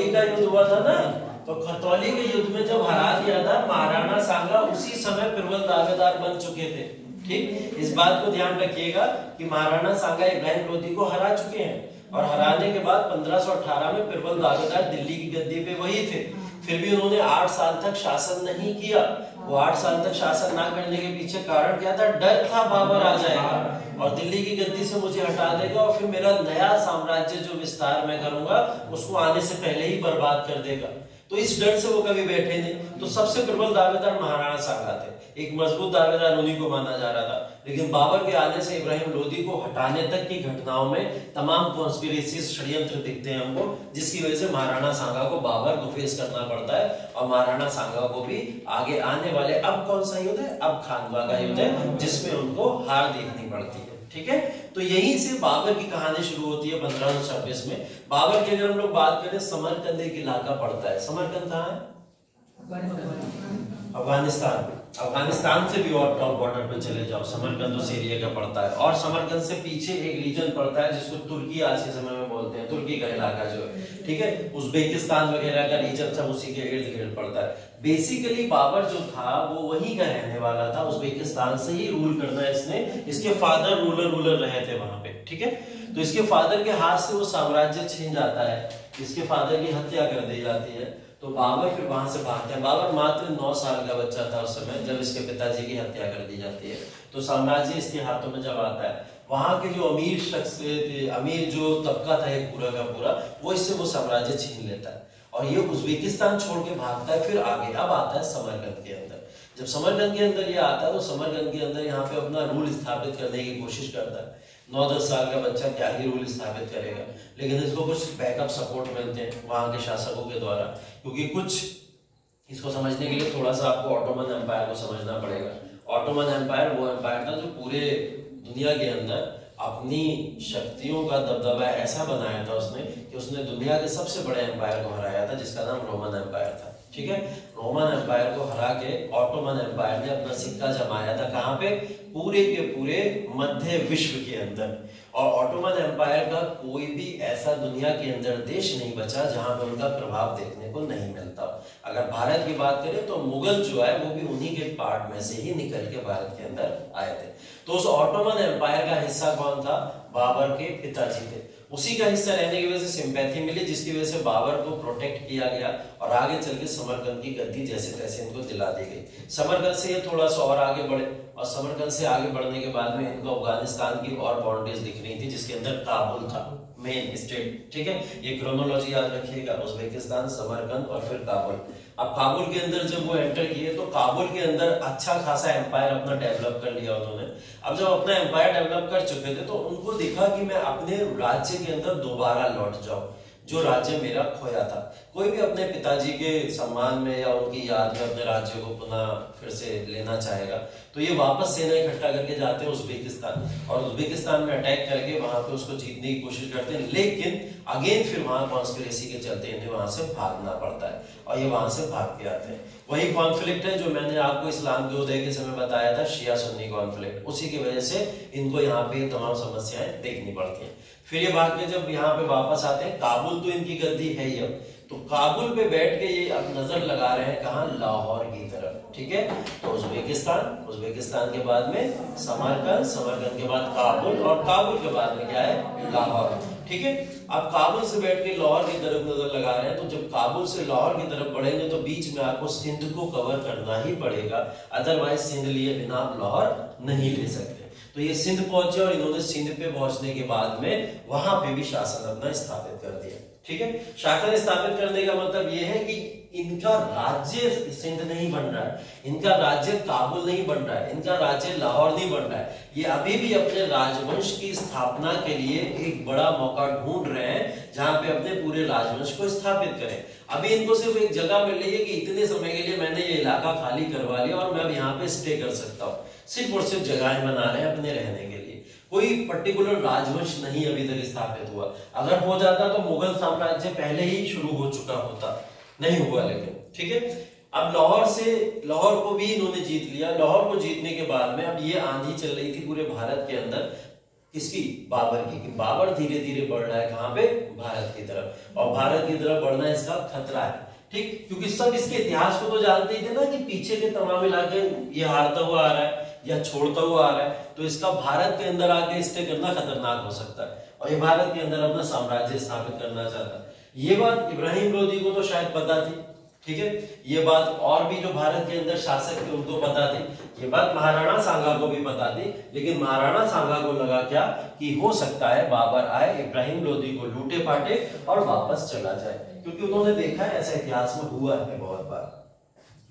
का युद्ध हुआ था ना। तो खतौली के युद्ध में जब हरा दिया था महाराणा सांगा, उसी समय प्रबल दावेदार बन चुके थे, ठीक। इस बात को ध्यान रखिएगा कि महाराणा सांगा इब्राहिम लोधी को हरा चुके हैं, और हराने के बाद 1518 में प्रबल दावेदार दिल्ली की गद्दी पे वही थे। फिर भी उन्होंने 8 साल तक शासन नहीं किया। वो 8 साल तक शासन ना करने के पीछे कारण क्या था? डर था बाबर आ जाएगा और दिल्ली की गद्दी से मुझे हटा देगा और फिर मेरा नया साम्राज्य जो विस्तार मैं करूंगा उसको आने से पहले ही बर्बाद कर देगा। तो इस डर से वो कभी बैठे नहीं। तो सबसे प्रबल दावेदार महाराणा सांगा थे, एक मजबूत दावेदार उन्हीं को माना जा रहा था। लेकिन बाबर के आने से इब्राहिम लोधी को हटाने तक की घटनाओं में तमाम कॉन्स्पिरेसीज, षड्यंत्र दिखते हैं हमको, जिसकी वजह से महाराणा सांगा को बाबर को फेस करना पड़ता है। और महाराणा सांगा को भी आगे आने वाले अब कौन सा युद्ध है? अब खानवा का युद्ध है, जिसमें उनको हार देखनी पड़ती है, ठीक है। तो यहीं से बाबर की कहानी शुरू होती है 1526 में। बाबर की अगर हम लोग बात करें, समरकंद एक इलाका पड़ता है। समरकंद कहाँ है? अफगानिस्तान से भी और टॉप बॉर्डर पे चले जाओ, समरकंद उस एरिया का पड़ता है। और समरकंद से पीछे एक रीजन पड़ता है जिसको तुर्की आज के समय में बोलते हैं, तुर्की का इलाका जो है, ठीक है, उज्बेकिस्तान वगैरह का रीजन सब उसी के इर्द गिर्द पड़ता है। बेसिकली बाबर जो था वो वहीं का रहने वाला था, उज्बेकिस्तान से ही रूल करना इसने। इसके फादर रूलर रहे थे वहां पे, ठीक है। तो इसके फादर के हाथ से वो साम्राज्य छिन जाता है, इसके फादर की हत्या कर दी जाती है। तो बाबर फिर वहां से भागते हैं। बाबर मात्र 9 साल का बच्चा था उस समय जब इसके पिताजी की हत्या कर दी जाती है। तो साम्राज्य इसके हाथों में जब आता है, वहां के जो अमीर शख्स थे, अमीर जो तबका था एक पूरा का पूरा, वो इससे वो साम्राज्य छीन लेता है और ये उज्बेकिस्तान छोड़ के भागता है। फिर आगे अब आता है समरकंद के अंदर। जब समरकंद के अंदर ये आता है तो समरकंद के अंदर यहाँ पे अपना रूल स्थापित करने की कोशिश करता है। 9-10 साल का बच्चा क्या ही रूल स्थापित करेगा, लेकिन इसको कुछ बैकअप सपोर्ट मिलते हैं वहां के शासकों के द्वारा, क्योंकि कुछ इसको समझने के लिए थोड़ा सा आपको ऑटोमन एम्पायर को समझना पड़ेगा। ऑटोमन एम्पायर वो एम्पायर था जो पूरे दुनिया के अंदर अपनी शक्तियों का दबदबा ऐसा बनाया था उसने कि उसने दुनिया के सबसे बड़े एम्पायर को हराया था जिसका नाम रोमन एम्पायर था। ठीक है, रोमन एम्पायर को हरा के ऑटोमन एम्पायर ने अपना सिक्का जमाया था कहां पे? पूरे के पूरे मध्य विश्व के अंदर। और ऑटोमन एम्पायर का कोई भी ऐसा दुनिया के अंदर देश नहीं बचा जहां पे उनका प्रभाव देखने को नहीं मिलता। अगर भारत की बात करें तो मुगल जो है वो भी उन्हीं के पार्ट में से ही निकल के भारत के अंदर आए थे। तो उस ऑटोमन एम्पायर का हिस्सा कौन था? बाबर के पिताजी थे। उसी का हिस्सा रहने की वजह से सिंपैथी मिली, जिसकी वजह से बाबर को प्रोटेक्ट किया गया और आगे चल के समरकंद की गद्दी जैसे तैसे इनको दिला दी गई। समरकंद से ये थोड़ा सा और आगे बढ़े और समरकंद से आगे बढ़ने के बाद में इनको अफगानिस्तान की और बाउंड्रीज दिख रही थी जिसके अंदर काबुल था मेन स्टेट। ठीक है, ये क्रोनोलॉजी याद रखिएगा, उज्बेकिस्तान, समरकंद और फिर काबुल। अब काबुल के अंदर जब वो एंटर किए तो काबुल के अंदर अच्छा खासा एम्पायर अपना डेवलप कर लिया उन्होंने। अब जब अपना एम्पायर डेवलप कर चुके थे तो उनको दिखा कि मैं अपने राज्य के अंदर दोबारा लौट जाऊं, जो राज्य मेरा खोया था। कोई भी अपने पिताजी के सम्मान में या उनकी याद में अपने राज्य को पुनः फिर से लेना चाहेगा तो ये वापस सेना इकट्ठा करके जाते हैं उज्बेकिस्तान और उज्बेकिस्तान में अटैक करके वहां पे उसको जीतने की कोशिश करते हैं। लेकिन अगेन फिर वहां कॉन्स्पिरेसी के चलते इन्हें वहां से भागना पड़ता है और ये वहां से भाग के आते हैं। वही कॉन्फ्लिक्ट है जो मैंने आपको इस्लाम के उदय के समय बताया था, शिया सुन्नी कॉन्फ्लिक्ट। उसी की वजह से इनको यहाँ पे तमाम समस्याएं देखनी पड़ती हैं। फिर ये भाग के जब यहाँ पे वापस आते हैं, काबुल तो इनकी गद्दी है ही अब, तो काबुल पे बैठ के ये अब नजर लगा रहे हैं कहाँ? लाहौर की तरफ। ठीक है, तो उज्बेकिस्तान, उज्बेकिस्तान के बाद में समरकंद, समरकंद के बाद काबुल और काबुल के बाद में क्या है? लाहौर। ठीक है, अब काबुल से बैठ के लाहौर की तरफ नजर लगा रहे हैं। तो जब काबुल से लाहौर की तरफ बढ़ेंगे तो बीच में आपको सिंध को कवर करना ही पड़ेगा, अदरवाइज सिंध लिए बिना आप लाहौर नहीं ले सकते। तो ये सिंध पहुंचे और इन्होंने सिंध पे पहुंचने के बाद में वहां पे भी शासन अपना स्थापित कर दिया। ठीक है, शासन स्थापित करने का मतलब ये है कि इनका राज्य सिंध नहीं बन रहा है, इनका राज्य काबुल नहीं बन रहा है, इनका राज्य लाहौर नहीं बन रहा है। ये अभी भी अपने राजवंश की स्थापना के लिए एक बड़ा मौका ढूंढ रहे हैं जहां पे अपने पूरे राजवंश को स्थापित करें। अभी इनको सिर्फ एक जगह मिल रही है कि इतने समय के लिए मैंने ये इलाका खाली करवा लिया और मैं अब यहाँ पे स्टे कर सकता हूँ। सिर्फ और सिर्फ जगहें बना रहे हैं अपने रहने के लिए, कोई पर्टिकुलर राजवंश नहीं अभी तक स्थापित हुआ। अगर हो जाता तो मुगल साम्राज्य पहले ही शुरू हो चुका होता, नहीं हुआ लेकिन। ठीक है, अब लाहौर को भी इन्होंने जीत लिया। लाहौर को जीतने के बाद में अब ये आंधी चल रही थी पूरे भारत के अंदर, किसकी? बाबर की। कि बाबर धीरे धीरे बढ़ रहा है कहां पे? भारत की तरफ, और भारत की तरफ बढ़ना इसका खतरा है। ठीक, क्योंकि सब इसके इतिहास को तो जानते ही थे ना कि पीछे के तमाम इलाके ये हारता हुआ आ रहा है या छोड़ता हुआ आ रहा है, तो इसका भारत के अंदर आके स्टे करना खतरनाक हो सकता है और ये भारत के अंदर अपना साम्राज्य स्थापित करना चाहता है। ये बात इब्राहिम लोदी को तो शायद पता थी। ठीक है, ये बात और भी जो भारत के अंदर शासक थे उनको पता थी, ये बात महाराणा सांगा को भी पता थी। लेकिन महाराणा सांगा को लगा क्या कि हो सकता है बाबर आए, इब्राहिम लोदी को लूटे पाटे और वापस चला जाए, क्योंकि उन्होंने देखा है ऐसा इतिहास में हुआ है बहुत बार।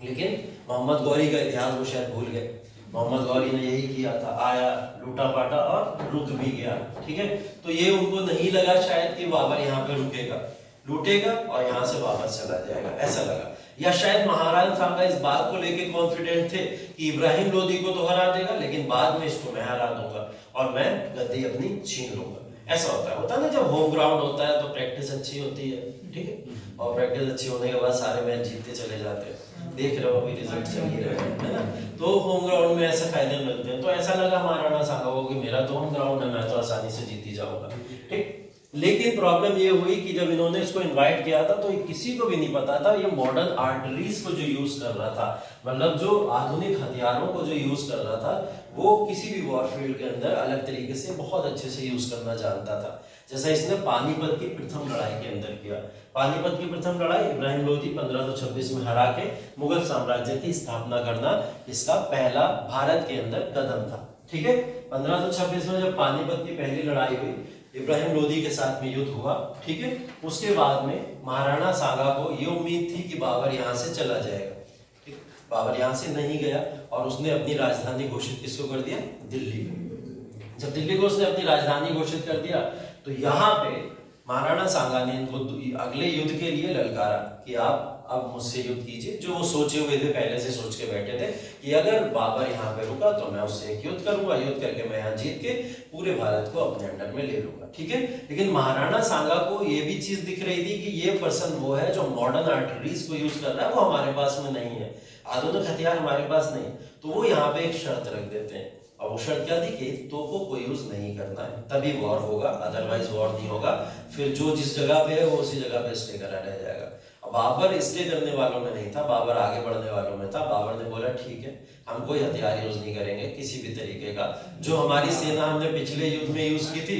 लेकिन मोहम्मद गौरी का इतिहास वो शायद भूल गए। मोहम्मद गौरी ने यही किया था, आया, लूटा पाटा और रुक भी गया। ठीक है, तो ये उनको नहीं लगा शायद कि बाबर यहाँ पे रुकेगा, लूटेगा और यहाँ से वापस चला जाएगा, ऐसा लगा। या शायद महाराणा सांगा इस बात को लेके कॉन्फिडेंट थे कि इब्राहिम लोदी को तो हरा देगा लेकिन बाद में इसको मैं हरा दूंगा और मैं गद्दी अपनी छीन लूंगा। ऐसा होता है ना, जब होम ग्राउंड होता है तो प्रैक्टिस अच्छी होती है। ठीक है, और प्रैक्टिस अच्छी होने के बाद सारे मैच जीतते चले जाते हैं। देख रहे हो अभी रिजल्ट चल ही रहे हैं, है ना, तो होम ग्राउंड में ऐसे फायदे मिलते हैं। तो ऐसा लगा महाराणा सांगा को कि मेरा तो होम ग्राउंड है, मैं तो आसानी से जीती जाऊंगा। ठीक, लेकिन प्रॉब्लम ये हुई कि जब इन्होंने इसको इनवाइट किया था तो किसी को भी नहीं पता था ये मॉडर्न आर्टरीज को जो यूज कर रहा था, मतलब जो आधुनिक हथियारों को जो यूज कर रहा था, वो किसी भी वॉरफील्ड के अंदर अलग तरीके से बहुत अच्छे से यूज करना जानता था। जैसा इसने पानीपत की प्रथम लड़ाई के अंदर किया। पानीपत की प्रथम लड़ाई इब्राहिम लोदी 1526 में हरा के मुगल साम्राज्य की स्थापना करना इसका पहला भारत के अंदर कदम था। ठीक है, 1526 में जब पानीपत की पहली लड़ाई हुई, इब्राहिम लोदी के साथ में युद्ध हुआ। ठीक है, उसके बाद में महाराणा सांगा को ये उम्मीद थी कि बाबर यहाँ से चला जाएगा। ठीक, बाबर यहाँ से नहीं गया और उसने अपनी राजधानी घोषित किसको कर दिया? दिल्ली। जब दिल्ली को उसने अपनी राजधानी घोषित कर दिया तो यहाँ पे महाराणा सांगा ने इनको अगले युद्ध के लिए ललकारा कि आप अब मुझसे युद्ध कीजिए। जो वो सोचे हुए थे, पहले से सोच के बैठे थे कि अगर बाबर यहाँ पे रुका तो मैं उससे एक युद्ध करूंगा, युद्ध करके मैं यहाँ जीत के पूरे भारत को अपने अंडर में ले लूंगा। ठीक है, लेकिन महाराणा सांगा को ये भी चीज दिख रही थी कि ये पर्सन वो है जो मॉडर्न आर्टिलरीज को यूज कर रहा है, वो हमारे पास में नहीं है, आधुनिक हथियार हमारे पास नहीं। तो वो यहाँ पे एक शर्त रख देते हैं, और वो शर्त क्या थी कि तोपों को यूज नहीं करना है, तभी वॉर होगा, अदरवाइज वॉर नहीं होगा। फिर जो जिस जगह पे है वो उसी जगह पे स्टे करा रह जाएगा। अब बाबर स्टे करने वालों में नहीं था, बाबर आगे बढ़ने वालों में था। बाबर ने बोला ठीक है, हम कोई हथियार यूज नहीं करेंगे किसी भी तरीके का, जो हमारी सेना हमने पिछले युद्ध में यूज की थी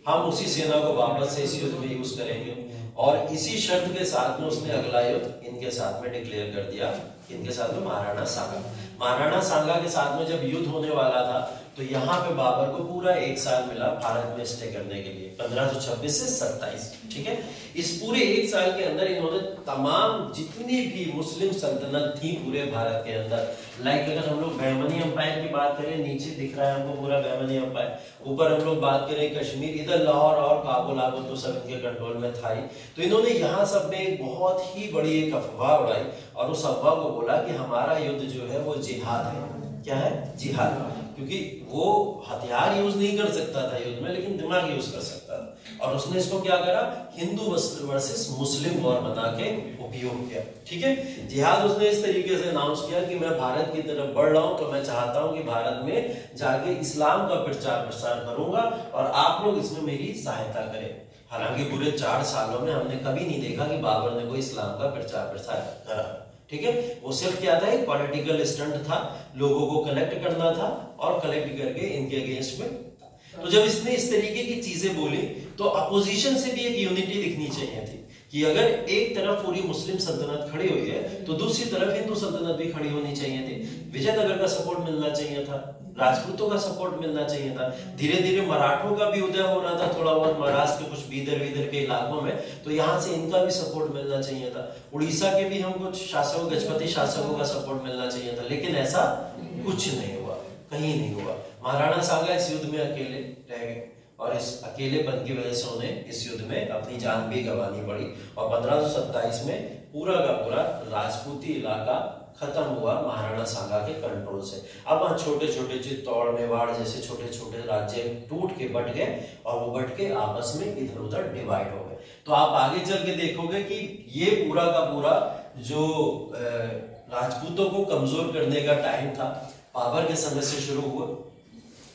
हम उसी सेना को वापस से इस युद्ध में यूज करेंगे। और इसी शर्त के साथ में उसने अगला युद्ध इनके साथ में डिक्लेयर कर दिया, इनके साथ में महाराणा सांगा। महाराणा सांगा के साथ में जब युद्ध होने वाला था तो यहाँ पे बाबर को पूरा 1 साल मिला भारत में स्टे करने के लिए, 1526 से 27। ठीक है, इस पूरे 1 साल के अंदर इन्होंने तमाम जितनी भी मुस्लिम सल्तनत थी पूरे भारत के अंदर, लाइक अगर हम लोग बहमनी एम्पायर की बात करें, नीचे दिख रहा है हमको पूरा बहमनी एम्पायर, ऊपर हम लोग बात करें कश्मीर, इधर लाहौर और काबुल आबू तो सब इनके कंट्रोल में था ही। तो इन्होंने यहाँ सब में एक बहुत ही बड़ी एक अफवाह उड़ाई और उस अफवाह को बोला कि हमारा युद्ध जो है वो जिहाद है। क्या है? जिहाद। क्योंकि वो हथियार यूज नहीं कर सकता था युद्ध में, लेकिन दिमाग यूज कर सकता था। और उसने इसको क्या करा? हिंदू वर्सेस मुस्लिम वॉर बना के उपयोग किया। ठीक है, जिहाद उसने इस तरीके से अनाउंस किया कि मैं भारत की तरफ बढ़ रहा हूं, तो मैं चाहता हूं कि भारत में जाके इस्लाम का प्रचार प्रसार करूंगा और आप लोग इसमें मेरी सहायता करें। हालांकि पूरे 4 सालों में हमने कभी नहीं देखा कि बाबर ने कोई इस्लाम का प्रचार प्रसार करा। ठीक है, वो सिर्फ क्या था? एक पॉलिटिकल स्टंट था, लोगों को कलेक्ट करना था और कलेक्ट करके इनके अगेंस्ट में। तो जब इसने इस तरीके की चीजें बोली तो अपोजिशन से भी एक यूनिटी दिखनी चाहिए थी कि अगर एक तरफ पूरी मुस्लिम सल्तनत खड़ी हुई है तो दूसरी तरफ हिंदू सल्तनत भी खड़ी होनी चाहिए थी। विजयनगर का सपोर्ट मिलना चाहिए था, राजपूतों का सपोर्ट मिलना चाहिए था, धीरे धीरे मराठों का भी उदय हो रहा था, थोड़ा बहुत महाराष्ट्र के कुछ बीदर के इलाकों में, तो यहाँ से इनका भी सपोर्ट मिलना चाहिए था। उड़ीसा के भी हम कुछ शासकों, गजपति शासकों का सपोर्ट मिलना चाहिए था, लेकिन ऐसा कुछ नहीं हुआ, कहीं नहीं हुआ। महाराणा सांगा इस युद्ध में अकेले रह गए और इस अकेलेपन की वजह से उन्हें इस युद्ध में अपनी जान भी गंवानी पड़ी और 1527 में पूरा का पूरा राजपूती इलाका खत्म हुआ महाराणा सांगा के कंट्रोल से। अब वहां छोटे छोटे चित्तौड़, मेवाड़ जैसे छोटे छोटे राज्य टूट के बट गए और वो बट के आपस में इधर उधर डिवाइड हो गए। तो आप आगे चल के देखोगे कि ये पूरा का पूरा जो राजपूतों को कमजोर करने का टाइम था बाबर के समय से शुरू हुआ।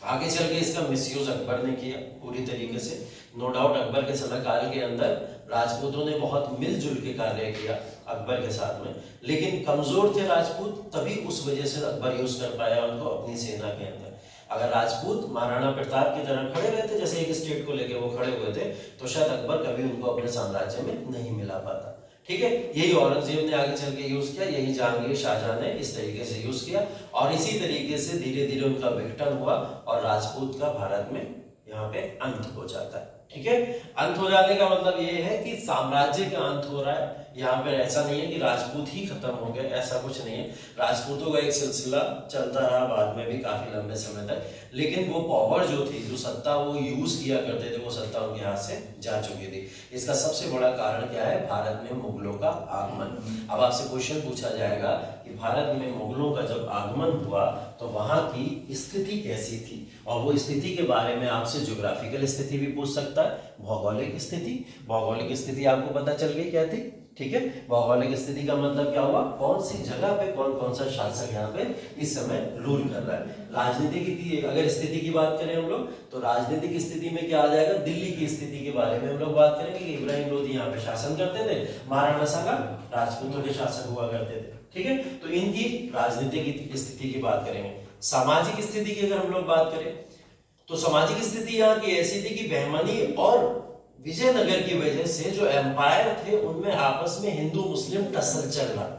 आगे चल के इसका मिसयूज अकबर ने किया पूरी तरीके से। नो डाउट अकबर के समय काल के अंदर राजपूतों ने बहुत मिलजुल के कार्य किया अकबर के साथ में, लेकिन कमजोर थे राजपूत, तभी उस वजह से अकबर यूज कर पाया उनको अपनी सेना के अंदर। अगर राजपूत महाराणा प्रताप की तरह खड़े रहते, जैसे एक स्टेट को लेके वो खड़े हुए थे, तो शायद अकबर कभी उनको अपने साम्राज्य में नहीं मिला पाता। ठीक है, यही औरंगजेब ने आगे चल के यूज किया, यही जहांगीर शाहजहां ने इस तरीके से यूज किया और इसी तरीके से धीरे धीरे उनका विघटन हुआ और राजपूत का भारत में यहाँ पे अंत हो जाता है। ठीक है, अंत हो जाने का मतलब ये है कि साम्राज्य का अंत हो रहा है। यहाँ पे ऐसा नहीं है कि राजपूत ही खत्म हो गए, ऐसा कुछ नहीं है। राजपूतों का एक सिलसिला चलता रहा बाद में भी काफी लंबे समय तक, लेकिन वो पावर जो थी, जो सत्ता वो यूज किया करते थे, वो सत्ता उनके हाथ से जा चुकी थी। इसका सबसे बड़ा कारण क्या है? भारत में मुगलों का आगमन। अब आपसे क्वेश्चन पूछा जाएगा कि भारत में मुगलों का जब आगमन हुआ तो वहां की स्थिति कैसी थी, और वो स्थिति के बारे में आपसे ज्योग्राफिकल स्थिति भी पूछ सकता है, भौगोलिक स्थिति। भौगोलिक स्थिति आपको पता चल गई क्या थी? ठीक है, भौगोलिक स्थिति का मतलब क्या हुआ? कौन सी जगह पे कौन कौन सा शासक यहाँ पे इस समय रूल कर रहा है। राजनीति की अगर स्थिति की बात करें हम लोग, तो राजनीतिक स्थिति में क्या आ जाएगा? दिल्ली की स्थिति के बारे में हम लोग बात करेंगे कि इब्राहिम लोदी यहाँ पे शासन करते थे, महाराणा सांगा राजपूतों के शासक हुआ करते थे। ठीक है, तो इनकी राजनीतिक स्थिति की बात करेंगे। सामाजिक स्थिति की अगर हम लोग बात करें तो सामाजिक स्थिति यहाँ की ऐसी थी कि बहमनी और विजयनगर की वजह से जो एम्पायर थे उनमें आपस में हिंदू मुस्लिम टसल चल रहा।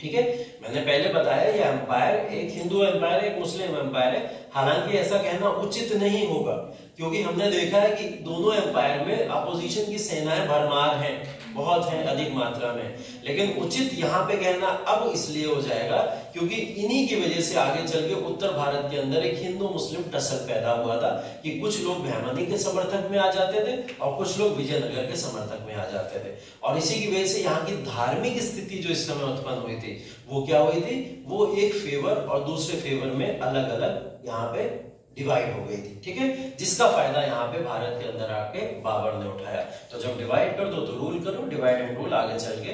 ठीक है, मैंने पहले बताया ये एम्पायर एक हिंदू एम्पायर एक मुस्लिम एम्पायर है। हालांकि ऐसा कहना उचित नहीं होगा, क्योंकि हमने देखा है कि दोनों एम्पायर में अपोजिशन की सेनाएं भरमार हैं, बहुत हैं, अधिक मात्रा में। लेकिन उचित यहाँ पे कहना अब इसलिए हो जाएगा क्योंकि इन्हीं की वजह से आगे चल के उत्तर भारत के अंदर एक हिंदू मुस्लिम टसल पैदा हुआ था कि कुछ लोग बहमनी के समर्थक में आ जाते थे और कुछ लोग विजयनगर के समर्थक में आ जाते थे। और इसी की वजह से यहाँ की धार्मिक स्थिति जो इस समय उत्पन्न हुई थी वो क्या हुई थी, वो एक फेवर और दूसरे फेवर में अलग अलग यहाँ पे डिवाइड हो गई थी। ठीक है, जिसका फायदा यहाँ पे भारत के अंदर आके बाबर ने उठाया। तो जब डिवाइड कर दो तो रूल करो, डिवाइड एंड रूल आगे चल के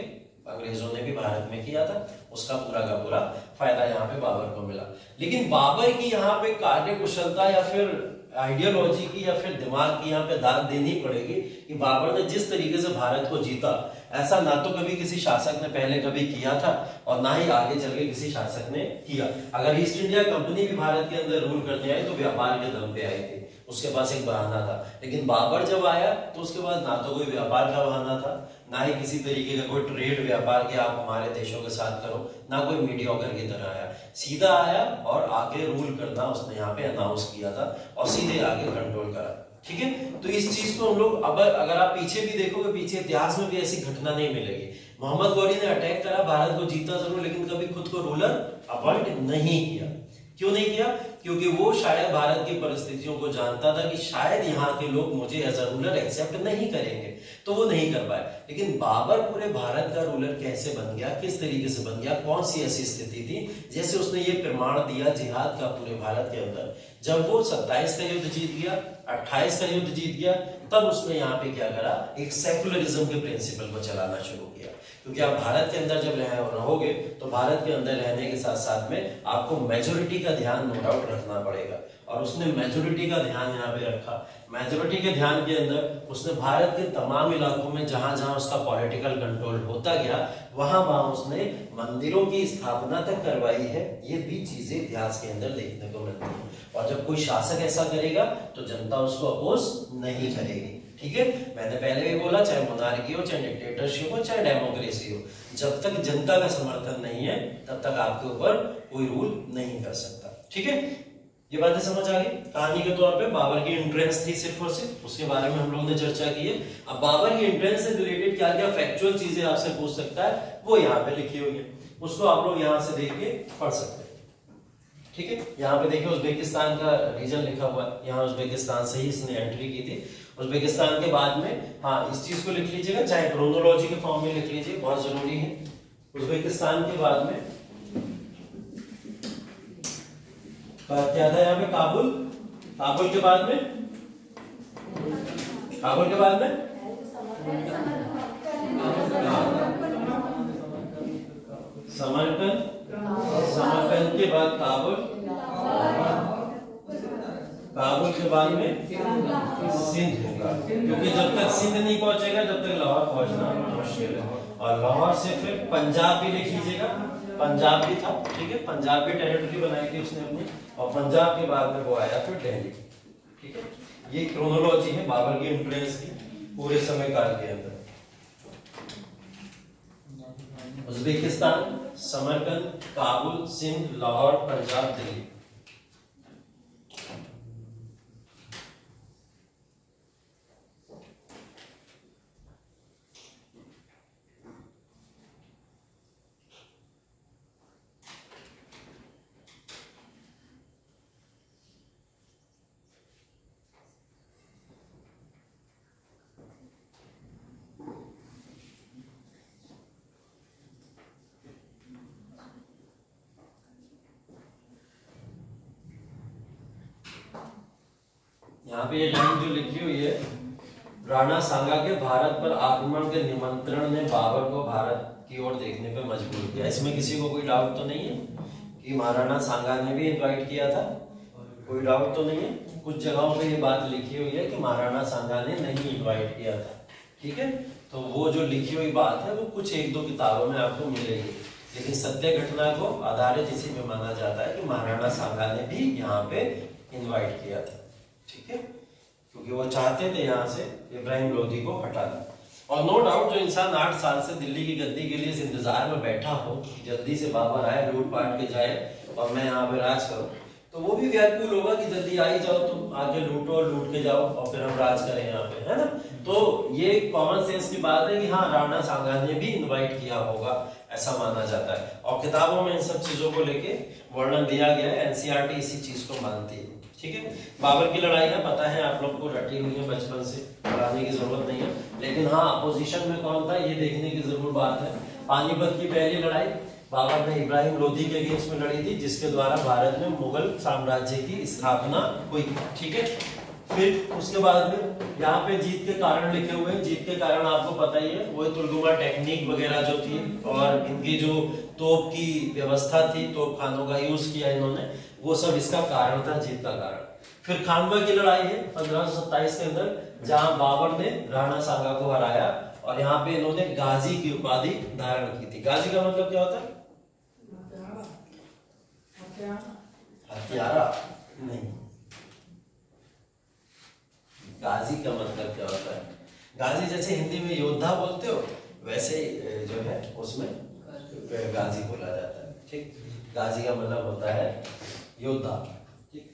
अंग्रेजों ने भी भारत में किया था, उसका पूरा का पूरा फायदा यहाँ पे बाबर को मिला। लेकिन बाबर की यहाँ पे कार्य कुशलता या फिर आइडियोलॉजी की या फिर दिमाग की यहाँ पे दाद देनी पड़ेगी कि बाबर ने जिस तरीके से भारत को जीता ऐसा ना तो कभी किसी शासक ने पहले कभी किया था और ना ही आगे चल के किसी शासक ने किया। अगर ईस्ट इंडिया कंपनी भी भारत के अंदर रूल करने आई तो व्यापार के दम पे आई थी, उसके पास एक बहाना था। लेकिन बाबर जब आया तो उसके बाद ना तो कोई व्यापार का बहाना था, ना ही किसी तरीके का कोई ट्रेड व्यापार के आप हमारे देशों के साथ करो, ना कोई मीडियोकर की तरह आया। सीधा आया और आगे रूल करना उसने यहाँ पे अनाउंस किया था और सीधे आगे कंट्रोल करा। ठीक है, तो इस चीज को हम लोग अब अगर आप पीछे भी देखोगे, पीछे इतिहास में भी ऐसी घटना नहीं मिलेगी। मोहम्मद गौरी ने अटैक करा, भारत को जीता जरूर, लेकिन कभी खुद को रूलर अपॉइंट नहीं किया। क्यों नहीं किया? क्योंकि वो शायद भारत की परिस्थितियों को जानता था कि शायद यहाँ के लोग मुझे एज अ रूलर एक्सेप्ट नहीं करेंगे, तो वो नहीं कर पाए। लेकिन बाबर पूरे भारत का रूलर कैसे बन गया, किस तरीके से बन गया, कौन सी ऐसी स्थिति थी, जैसे उसने ये प्रमाण दिया जिहाद का पूरे भारत के अंदर। जब वो 27 का युद्ध जीत गया, 28 का युद्ध जीत गया, तब उसने यहाँ पे क्या करा, एक सेकुलरिज्म के प्रिंसिपल को चलाना शुरू किया। क्योंकि आप भारत के अंदर जब रहोगे तो भारत के अंदर रहने के साथ साथ में आपको मेजोरिटी का ध्यान नो डाउट रखना पड़ेगा, और उसने मेजोरिटी का ध्यान यहाँ पे रखा। मेजोरिटी के ध्यान के अंदर उसने भारत के तमाम इलाकों में जहां जहां उसका पॉलिटिकल कंट्रोल होता गया वहां वहां उसने मंदिरों की स्थापना तक करवाई है। ये भी चीजें इतिहास के अंदर देखने को मिलती है। और जब कोई शासक ऐसा करेगा तो जनता उसको अपोज नहीं करेगी। ठीक है, मैंने पहले भी बोला, चाहे मोनार्की हो, चाहे डिक्टेटरशिप हो, चाहे डेमोक्रेसी हो, जब तक जनता का समर्थन नहीं है तब तक आपके ऊपर कोई रूल नहीं कर सकता। ठीक है, ये बातें समझ आ गई। कहानी के तौर पे बाबर की एंट्रेंस थी सिर्फ और सिर्फ, उसके बारे में हम लोगों ने चर्चा की है। अब बाबर की एंट्रेंस से रिलेटेड क्या क्या फैक्चुअल चीजें आपसे पूछ सकता है वो यहाँ पे लिखी हुई है, उसको आप लोग यहाँ से देख के पढ़ सकते हैं। ठीक है, यहाँ पे देखिए उज्बेकिस्तान का रीजन लिखा हुआ है, यहाँ उज्बेकिस्तान से ही इसने एंट्री की थी। उज्बेकिस्तान के बाद में, हाँ इस चीज को लिख लीजिएगा, चाहे क्रोनोलॉजी के फॉर्म में लिख लीजिए, बहुत जरूरी है। उज्बेकिस्तान के बाद में क्या था यहाँ पे, काबुल। काबुल के बाद में, काबुल के बाद में समरकंद, समरकंद के बाद काबुल, काबुल के बाद में सिंध होगा, क्योंकि जब तक सिंध नहीं पहुंचेगा जब तक लाहौर पहुंचना मुश्किल है। और लाहौर से फिर पंजाब भी लिख लीजिएगा, पंजाब भी था। ठीक है, पंजाब भी टेरिटरी बनाई थी उसने अपनी, और पंजाब के बाद में वो आया फिर दिल्ली। ठीक है, ये क्रोनोलॉजी है बाबर की एंट्रेंस की पूरे समय काल के अंदर। उज्बेकिस्तान, समरकंद, काबुल, सिंध, लाहौर, पंजाब, दिल्ली। यहाँ पे ये लाइन जो लिखी हुई है, राणा सांगा के भारत पर आक्रमण के निमंत्रण ने बाबर को भारत की ओर देखने पर मजबूर किया। इसमें किसी को कोई डाउट तो नहीं है कि महाराणा सांगा ने भी इनवाइट किया था? कोई डाउट तो नहीं है। कुछ जगहों पे ये बात लिखी हुई है कि महाराणा सांगा ने नहीं इनवाइट किया था। ठीक है, तो वो जो लिखी हुई बात है वो कुछ एक दो किताबों में आपको मिलेगी, लेकिन सत्य घटना को आधारित इसी में माना जाता है कि महाराणा सांगा ने भी यहाँ पे इनवाइट किया था। ठीक है, क्योंकि वो चाहते थे यहाँ से इब्राहिम लोदी को हटाना। और नो डाउट जो इंसान 8 साल से दिल्ली की गद्दी के लिए इस इंतजार में बैठा हो जल्दी से बाबर आए, लूट पाट के जाए और मैं यहाँ पे राज करूं, तो वो भी व्याकुल होगा कि जल्दी आ ही जाओ, तुम आके लूटो, लूट के जाओ और फिर हम राज करें यहाँ पे, है ना। तो ये कॉमन सेंस की बात है कि हाँ, राणा सांगा ने भी इनवाइट किया होगा, ऐसा माना जाता है। और किताबों में इन सब चीजों को लेके वर्णन दिया गया है, एनसीईआरटी इसी चीज को मानती है। ठीक है, बाबर की लड़ाइयां पता है आप लोग को, रटी हुई है बचपन से, पढ़ाने की जरूरत नहीं है। लेकिन हाँ, अपोजिशन में कौन था ये देखने की जरूर बात है। पानीपत की पहली लड़ाई बाबर ने इब्राहिम लोदी के अगेंस्ट में लड़ी थी, जिसके द्वारा भारत में मुगल साम्राज्य की स्थापना हुई। ठीक है, फिर उसके बाद में यहाँ पे जीत के कारण लिखे हुए हैं। जीत के कारण आपको पता ही है, वो तुलगुमा टेक्निक वगैरह जो थी और इनकी जो तोप की व्यवस्था थी, तोप खानों का यूज किया इन्होंने, वो सब इसका कारण था, जीत का कारण। फिर खानवा की लड़ाई है 1527 के अंदर, जहां बाबर ने राणा सांगा को हराया और यहाँ पे इन्होंने गाजी की उपाधि धारण की थी। गाजी का मतलब क्या होता है? हत्यारा नहीं, गाजी का मतलब क्या होता है? गाजी जैसे हिंदी में योद्धा बोलते हो, वैसे जो है उसमें गाजी बोला जाता है। ठीक, गाजी का मतलब होता है योद्धा। ठीक,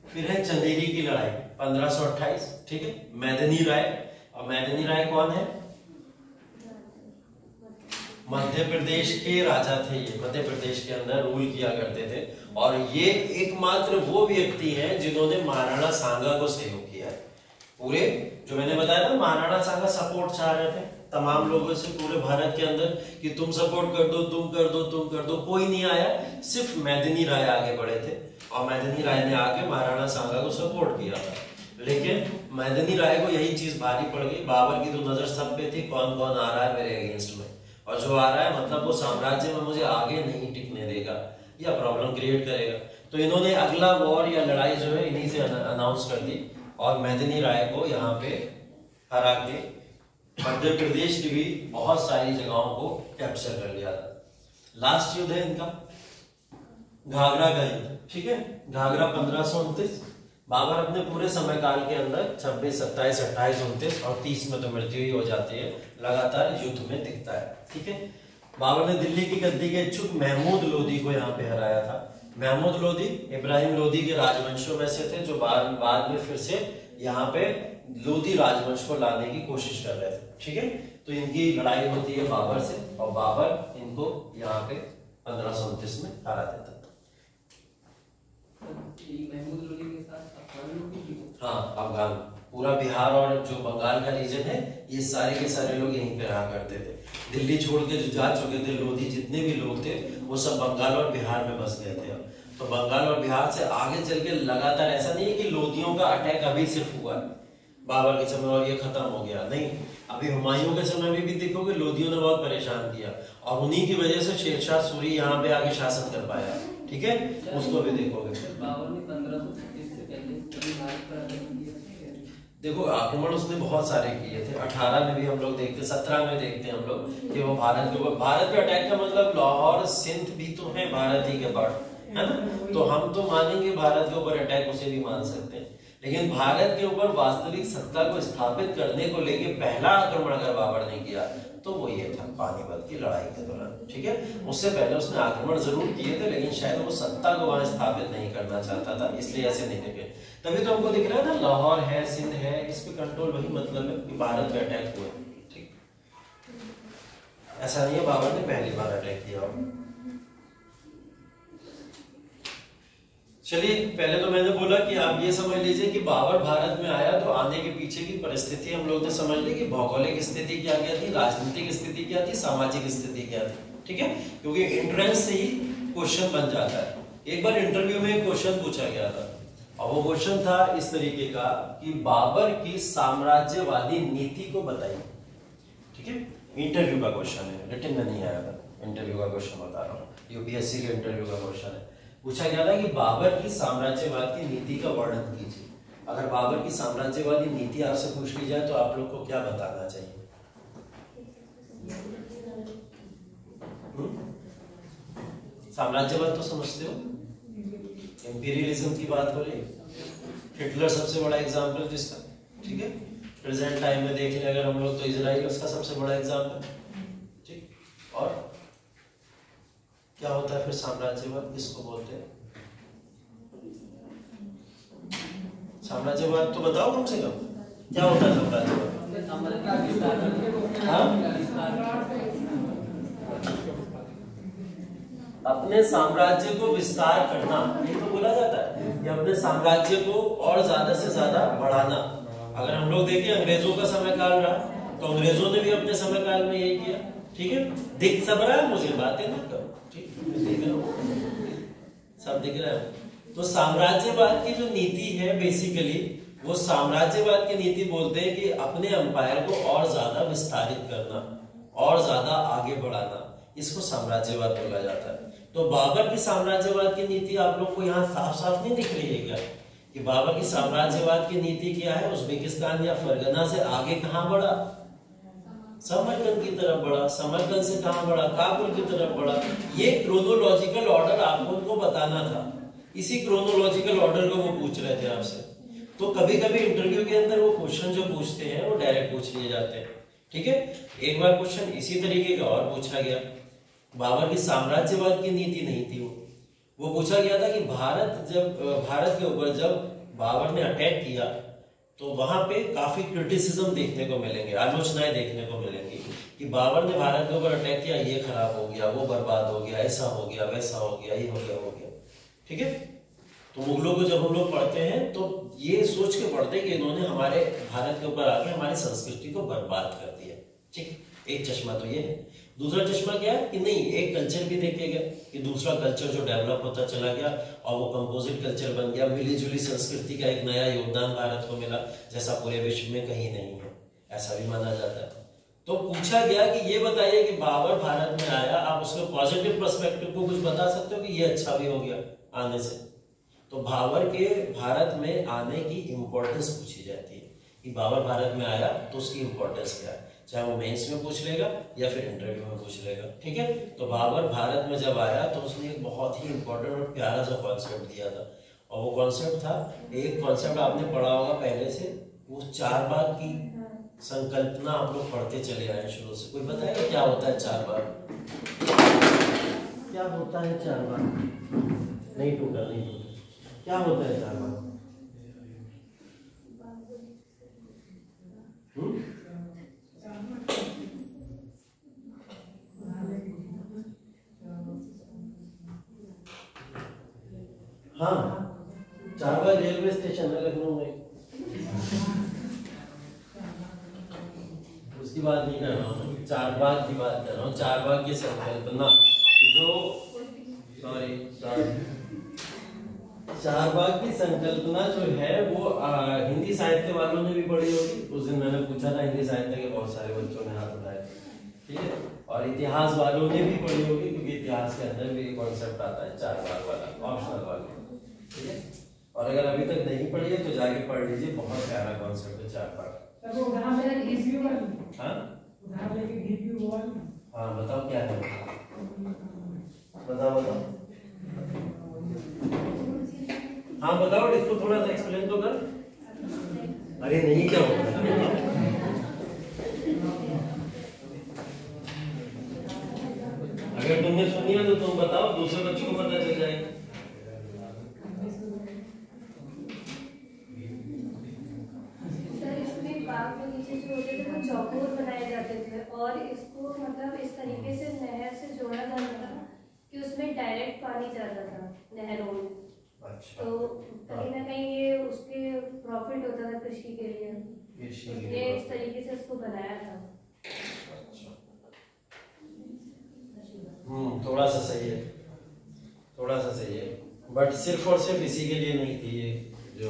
फिर है चंदेरी की लड़ाई 1528। ठीक है, मैदनी राय। और मैदनी राय कौन है? मध्य प्रदेश के राजा थे ये, मध्य प्रदेश के अंदर रूल किया करते थे और ये एकमात्र वो व्यक्ति हैं जिन्होंने महाराणा सांगा को सहयोग किया है। पूरे जो मैंने बताया ना, महाराणा सांगा सपोर्ट चाह रहे थे तमाम लोगों से पूरे भारत के अंदर कि तुम सपोर्ट कर दो, तुम कर दो, तुम कर दो, कोई नहीं आया। सिर्फ मैदनी राय आगे बढ़े थे और मैदनी राय ने आके महाराणा सांगा को सपोर्ट किया था। लेकिन मैदनी राय को यही चीज भारी पड़ गई, बाबर की तो नजर सब पे थी, कौन कौन आ रहा है मेरे अगेंस्ट में, और जो आ रहा है मतलब वो साम्राज्य में मुझे आगे नहीं टिकने देगा या प्रॉब्लम क्रिएट करेगा। तो इन्होंने अगला वॉर या लड़ाई जो है इन्हीं से अनाउंस कर दी और मैदनी राय को यहाँ पे हरा के मध्य प्रदेश की भी बहुत सारी जगहों को कैप्चर कर लिया था। लास्ट युद्ध है इनका घाघरा का युद्ध। ठीक है, घाघरा 1529। बाबर अपने पूरे समय काल के अंदर 26, 27, 28, 29 और 30 में तो मृत्यु ही हो जाती है, लगातार युद्ध में दिखता है। ठीक है, बाबर ने दिल्ली की गद्दी के इच्छुक महमूद लोदी को यहाँ पे हराया था। महमूद लोदी इब्राहिम लोदी के राजवंशों में से थे, जो बाद में फिर से यहाँ पे लोदी राजवंश को लाने की कोशिश कर रहे थे। ठीक है, तो इनकी लड़ाई होती है बाबर से और बाबर इनको यहाँ पे 1529 में हरा देता। हाँ, अफगान, पूरा बिहार और जो बंगाल का रीजन है, ये सारे के सारे लोग यहीं पे रहा करते थे। दिल्ली छोड़ के जो जा चुके थे लोधी, जितने भी लोग थे वो सब बंगाल और बिहार में बस गए थे। तो बंगाल और बिहार से आगे चल के लगातार, ऐसा नहीं है कि लोधियों का अटैक अभी सिर्फ हुआ बाबर के समय और ये खत्म हो गया, नहीं। अभी हुमायूं के समय में भी देखोगे लोधियों ने बहुत परेशान किया और उन्हीं की वजह से शेरशाह सूरी यहाँ पे आके शासन कर पाया। ठीक है, उसको भी देखोगे। बाबर ने 1536 से पहले भारत पर आक्रमण किया। देखो, आक्रमण उसने बहुत सारे किए थे। 18 में भी हम लोग देखते, 17 में देखते हैं हम लोग कि वो भारत के ऊपर, भारत पे अटैक का मतलब लाहौर सिंध भी तो है भारत ही के पार्ट, है ना। तो हम तो मानेंगे भारत के ऊपर अटैक, उसे भी मान सकते हैं, लेकिन भारत के ऊपर वास्तविक सत्ता को स्थापित करने को लेके पहला आक्रमण अगर बाबर ने किया तो वो ये था पानीपत की लड़ाई के दौरान। ठीक है, उससे पहले उसने आक्रमण जरूर किए थे, लेकिन शायद वो सत्ता को वहां स्थापित नहीं करना चाहता था, इसलिए ऐसे नहीं दिखे। तभी तो हमको दिख रहा है ना, लाहौर है, सिंध है, इस पे कंट्रोल, वही मतलब है कि भारत पे अटैक हुआ। ठीक, ऐसा नहीं है बाबर ने पहली बार अटैक किया। चलिए, पहले तो मैंने बोला कि आप ये समझ लीजिए कि बाबर भारत में आया तो आने के पीछे की परिस्थिति हम लोग ने समझ ली कि भौगोलिक स्थिति क्या क्या थी, राजनीतिक स्थिति क्या थी, सामाजिक स्थिति क्या थी। ठीक है, क्योंकि एंट्रेंस से ही क्वेश्चन बन जाता है। एक बार इंटरव्यू में एक क्वेश्चन पूछा गया था और वो क्वेश्चन था इस तरीके का कि बाबर की साम्राज्यवादी नीति को बताइए। ठीक है, इंटरव्यू का क्वेश्चन है, रिटन में नहीं आया था, इंटरव्यू का क्वेश्चन बता रहा हूँ, यूपीएससी के इंटरव्यू का क्वेश्चन है। पूछा गया था कि बाबर की साम्राज्यवाद की नीति का वर्णन कीजिए। अगर बाबर की साम्राज्यवादी नीति आपसे पूछ ली जाए तो आप लोग को क्या बताना चाहिए? साम्राज्यवाद तो समझते हो, इंपीरियलिज्म की बात हो रही है, हिटलर सबसे बड़ा एग्जाम्पल किसका, ठीक है। प्रेजेंट टाइम में देख लें अगर हम लोग तो इजराइल उसका सबसे बड़ा एग्जाम्पल, ठीक। और क्या होता है फिर साम्राज्यवाद, किसको बोलते हैं साम्राज्यवाद, तो बताओ कम से कम क्या होता है साम्राज्यवाद। अपने साम्राज्य को विस्तार करना, ये तो बोला जाता है कि अपने साम्राज्य को और ज्यादा से ज्यादा बढ़ाना। अगर हम लोग देखें अंग्रेजों का समय काल रहा तो अंग्रेजों ने भी अपने समय काल में यही किया, ठीक है। दिख सब रहा है मुझे, बातें मत करो, ठीक, देख रहा हूं सब दिख रहा है। तो साम्राज्यवाद की जो नीति है बेसिकली वो साम्राज्यवाद की नीति बोलते हैं कि अपने एम्पायर को और ज्यादा विस्तारित करना और ज्यादा आगे बढ़ाना, इसको साम्राज्यवाद बोला जाता है। तो बाबर की साम्राज्यवाद की नीति आप लोग को यहाँ साफ साफ नहीं दिख रही है क्या कि बाबर की साम्राज्यवाद की नीति क्या है, उज्बेकिस्तान या फरगना से आगे कहाँ बढ़ा, समरकंद की तरफ बढ़ा, समरकंद से कहाँ बढ़ा, काबुल की तरफ बढ़ा। ये क्रोनोलॉजिकल ऑर्डर आपको उनको बताना था, इसी क्रोनोलॉजिकल ऑर्डर को वो पूछ रहे थे आपसे। तो कभी कभी इंटरव्यू के अंदर वो क्वेश्चन जो पूछते हैं वो डायरेक्ट पूछ लिए जाते हैं, ठीक है। एक बार क्वेश्चन इसी तरीके का और पूछा गया, बाबर की साम्राज्यवाद की नीति नहीं थी वो पूछा गया था कि भारत के ऊपर जब बाबर ने अटैक किया तो वहां पे काफी क्रिटिसिज्म देखने को मिलेंगे, आलोचनाएं देखने को मिलेंगी कि बाबर ने भारत के ऊपर अटैक किया, ये खराब हो गया, वो बर्बाद हो गया, ऐसा हो गया, वैसा हो गया, ये हो गया, ठीक है। तो मुगलों को जब हम लोग पढ़ते हैं तो ये सोच के पढ़ते हैं कि इन्होंने हमारे भारत के ऊपर आके हमारी संस्कृति को बर्बाद कर दिया, ठीक। एक चश्मा तो ये है। दूसरा चश्मा क्या है कि नहीं, एक कल्चर भी देखेगा कि दूसरा कल्चर जो डेवलप होता चला गया और वो कंपोजिट कल्चर बन गया, मिली जुली संस्कृति का एक नया योगदान भारत को मिला जैसा पूरे विश्व में कहीं नहीं है, ऐसा भी माना जाता है। तो पूछा गया कि ये बताइए कि बाबर भारत में आया, आप उसके पॉजिटिव पर्सपेक्टिव को कुछ बता सकते हो कि ये अच्छा भी हो गया आने से। तो बाबर के भारत में आने की इंपॉर्टेंस पूछी जाती है कि बाबर भारत में आया तो उसकी इंपॉर्टेंस क्या है, चाहे वो मेंस में पूछ लेगा या फिर इंटरव्यू में पूछ लेगा, ठीक है। तो बाबर भारत में जब आया तो उसने एक बहुत ही इंपॉर्टेंट और प्यारा सा कॉन्सेप्ट दिया था, और वो कॉन्सेप्ट था, एक कॉन्सेप्ट आपने पढ़ा होगा पहले से, वो चार बाग की संकल्पना आप लोग पढ़ते चले आए शुरू से। कोई बताएगा क्या होता है चार बाग, क्या होता है चार बाग? नहीं टूटा, नहीं टूटा, क्या होता है चार बाग? हाँ, चारबाग रेलवे स्टेशन है लखनऊ में, उसकी बात नहीं कर रहा हूँ, चारबाग की बात कर रहा हूँ। चारबाग की संकल्पना जो चारबाग की संकल्पना जो है वो हिंदी साहित्य वालों ने भी पढ़ी होगी। उस दिन मैंने पूछा था, हिंदी साहित्य के बहुत सारे बच्चों ने हाथ उठाए, ठीक है। और इतिहास वालों ने भी पढ़ी होगी क्योंकि इतिहास के अंदर भी कॉन्सेप्ट आता है चारबाग वाला, ऑप्शनल वाला, ठीक है। और अगर अभी तक नहीं पढ़ी है तो जाके पढ़ लीजिए, बहुत प्यारा कॉन्सेप्ट है चारबाग। हाँ बताओ क्या है, बताओ। हाँ बताओ, इसको थोड़ा सा एक्सप्लेन तो कर। अरे नहीं, क्या होता है? अगर तुमने सुनी है तो तुम बताओ, दूसरे बच्चों को पता चल जाएगा। चौकोर बनाए जाते थे और इसको मतलब इस तरीके से नहर से जोड़ा जाता था कि उसमें डायरेक्ट पानी जाता था नहरों में। अच्छा। तो कहीं ना कहीं ये उसके प्रॉफिट होता था कृषि के लिए, इसलिए इस तरीके से इसको बनाया था। थोड़ा सा सही है, थोड़ा सा सही है, बट सिर्फ और सिर्फ इसी के लिए नहीं थी ये जो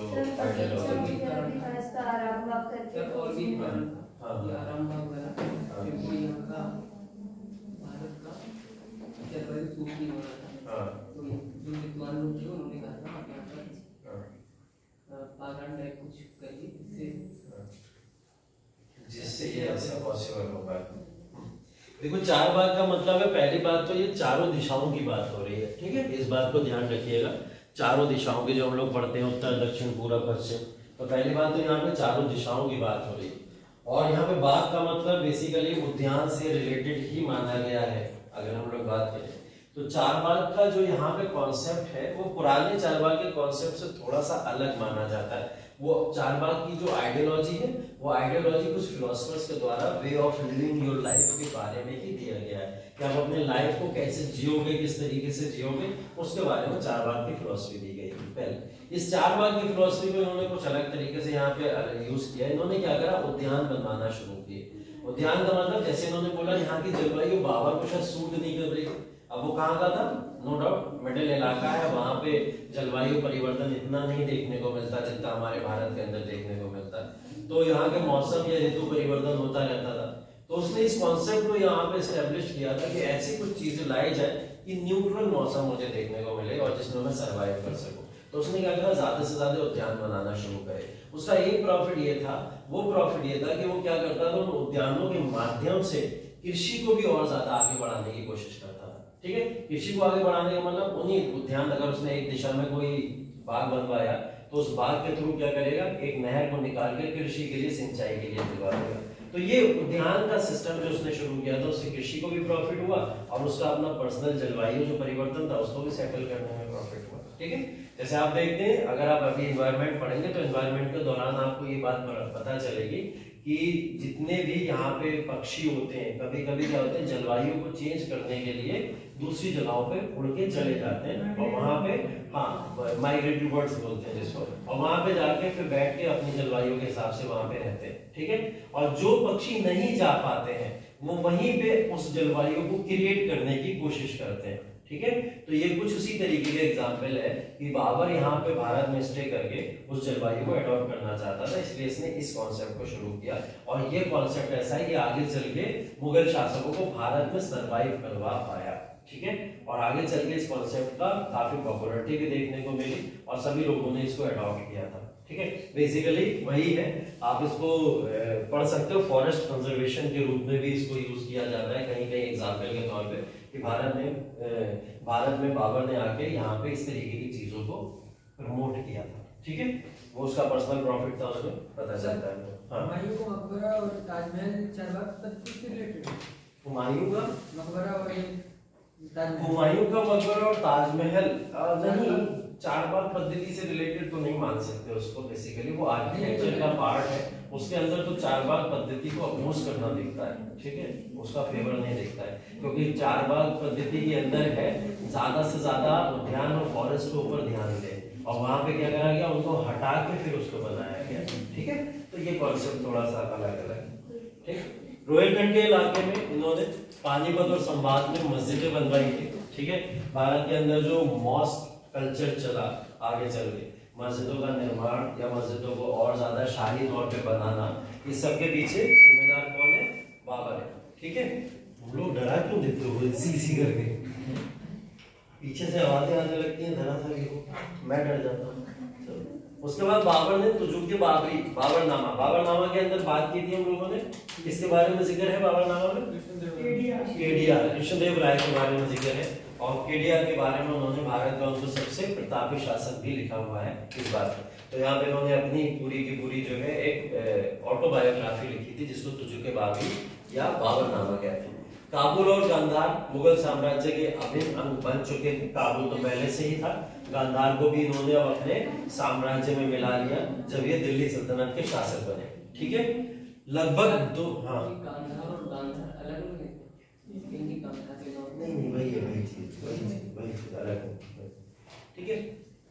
जिससे ये ऐसा पॉसिबल हो पाए। देखो चार बाग का मतलब है, पहली बात तो ये चारों दिशाओं की बात हो रही है, ठीक है, इस बात को ध्यान रखिएगा। चारों दिशाओं की जो हम लोग पढ़ते हैं, उत्तर दक्षिण पूर्व पश्चिम, तो पहली बात तो यहाँ पे चारों दिशाओं की बात हो रही है। और यहाँ पे बाग का मतलब बेसिकली उद्यान से रिलेटेड ही माना गया है। अगर हम लोग बात करें तो चारबाग का जो यहाँ पे कॉन्सेप्ट है वो पुराने चारबाग के कॉन्सेप्ट से थोड़ा सा अलग माना जाता है। वो चारबाग की जो आइडियोलॉजी है वो आइडियोलॉजी कुछ फिलोसफर्स के द्वारा way of living your life के बारे में ही दिया गया है कि आप अपने लाइफ को कैसे जियोगे, किस तरीके से जियोगे, उसके बारे में चारबाग की फिलोसफी दी गई है। पहले इस चारबाग की फिलोसफी में उन्होंने कुछ अलग तरीके से यहाँ पे यूज किया। इन्होंने क्या करा, उद्यान बनवाना शुरू किए। उद्यान का मतलब जैसे इन्होंने बोला यहाँ की जलवायु बाबर को शायद सूट नहीं कर रही। अब वो कहाँ का था, नो डाउट मिडिल इलाका है, वहां पे जलवायु परिवर्तन इतना नहीं देखने को मिलता जितना हमारे भारत के अंदर देखने को मिलता है। तो यहाँ के मौसम या ऋतु परिवर्तन होता रहता था। तो उसने इस कॉन्सेप्ट को यहाँ पे एस्टेब्लिश किया था कि ऐसी कुछ चीजें लाई जाए कि न्यूट्रल मौसम मुझे देखने को मिले और जिसमें मैं सर्वाइव कर सकूं। तो उसने क्या करा, ज्यादा से ज्यादा उद्यान बनाना शुरू करे। उसका एक प्रॉफिट ये था, वो प्रॉफिट ये था कि वो क्या करता था, उन उद्यानों के माध्यम से कृषि को भी और ज्यादा आगे बढ़ाने की कोशिश करता था। ठीक है, कृषि को आगे बढ़ाने का मतलब उन्हीं उद्यान, अगर उसने एक दिशा में कोई बाग बनवाया तो उस बाग के थ्रू क्या करेगा, एक नहर को निकाल के कृषि के लिए, सिंचाई के लिए दिलवा देगा। तो ये उद्यान का सिस्टम जो उसने शुरू किया था उससे कृषि को भी प्रॉफिट हुआ और उसका अपना पर्सनल जलवायु जो परिवर्तन था उसको भी सेटल करने में प्रॉफिट हुआ। ठीक है, जैसे आप देखते हैं, अगर आप अभी एनवायरनमेंट पढ़ेंगे तो एनवायरनमेंट के दौरान आपको ये बात पता चलेगी कि जितने भी यहाँ पे पक्षी होते हैं, कभी कभी क्या होते हैं, जलवायु को चेंज करने के लिए दूसरी जगहों पे उड़ के चले जाते हैं और वहां पे, हाँ, माइग्रेटरी बर्ड्स बोलते हैं जिसको, और वहां पे जाके फिर बैठ के अपनी जलवायु के हिसाब से वहां पे रहते हैं। ठीक है, और जो पक्षी नहीं जा पाते हैं वो वहीं पे उस जलवायु को क्रिएट करने की कोशिश करते हैं। ठीक है, तो ये कुछ उसी तरीके के एग्जाम्पल है कि बाबर यहाँ पे भारत में स्टे करके उस जलवायु को अडॉप्ट करना चाहता था, इसलिए इसने इस कॉन्सेप्ट को शुरू किया। और ये कॉन्सेप्ट ऐसा है कि आगे चल के मुगल शासकों को भारत में सर्वाइव करवा पाया। ठीक है, और आगे चल के इस कॉन्सेप्ट का काफी पॉपुलैरिटी भी देखने को मिली और सभी लोगों ने इसको अडॉप्ट किया था। ठीक है, बेसिकली वही है, आप इसको पढ़ सकते हो। फॉरेस्ट कंजर्वेशन के रूप में भी इसको यूज किया जाता है कहीं कहीं एग्जाम्पल के तौर पे कि भारत में बाबर ने आके यहाँ पे इस तरीके की चीजों को प्रमोट किया था। ठीक है, वो उसका पर्सनल प्रॉफिट था, उसमें पता चलता है। हुमायूं का मकबरा और ताजमहल चारबाग पद्धति से रिलेटेड है। हुमायूं का मकबरा और हुमायूं का मकबरा और ताजमहल नहीं, चारबाग पद्धति से रिलेटेड तो नहीं मान सकते उसको। बेसिकली वो आर्किटेक्चर का पार्ट है, उसके अंदर तो चारबाग पद्धति को अपोज करना दिखता है। ठीक है, उसका फेवर नहीं दिखता है, क्योंकि चारबाग पद्धति के अंदर है ज्यादा से ज्यादा उद्यान और फॉरेस्ट के ऊपर ध्यान दे, और वहां पे क्या करा गया, उनको हटा के फिर उसको बनाया गया। ठीक है, तो ये कॉन्सेप्ट थोड़ा सा अलग अलग है। ठीक, रोहिलखंड के इलाके में इन्होंने पानीपत और संभाग में मस्जिदें बनवाई थी। ठीक है, भारत के अंदर जो मॉस्क कल्चर चला आगे चल के, मस्जिदों का निर्माण या मस्जिदों को और ज्यादा शाही तौर पे बनाना, इस सब के पीछे जिम्मेदार कौन है, बाबर है। ठीक है, हम लोग डरा क्यों देते हो इसी करके, पीछे से आवाजें आने लगती हैं, धराधर मैं डर जाता हूँ। उसके बाद बाबर ने तुजुक के बाबरनामा के अंदर बात की थी हम लोगों ने, इसके बारे में जिक्र है बाबरनामा में, केडीआर कृष्णदेव राय के बारे में जिक्र है, और केडीआर के बारे में उन्होंने भारत का उनको सबसे प्रतापी शासक भी लिखा हुआ है इस बात में। तो यहाँ पे उन्होंने अपनी पूरी की पूरी जो है एक ऑटोबायोग्राफी लिखी थी जिसको तुजुक के बाबरी या बाबरनामा कहते हैं। काबुल और गांधार मुगल साम्राज्य के अभिन्न अंग बन चुके थे। काबुल तो पहले से ही था, गांधार को भी इन्होंने अब अपने साम्राज्य में मिला लिया जब ये दिल्ली सल्तनत के शासक बने। ठीक है, लगभग दो, हाँ नहीं वही चीज अलग है। ठीक है,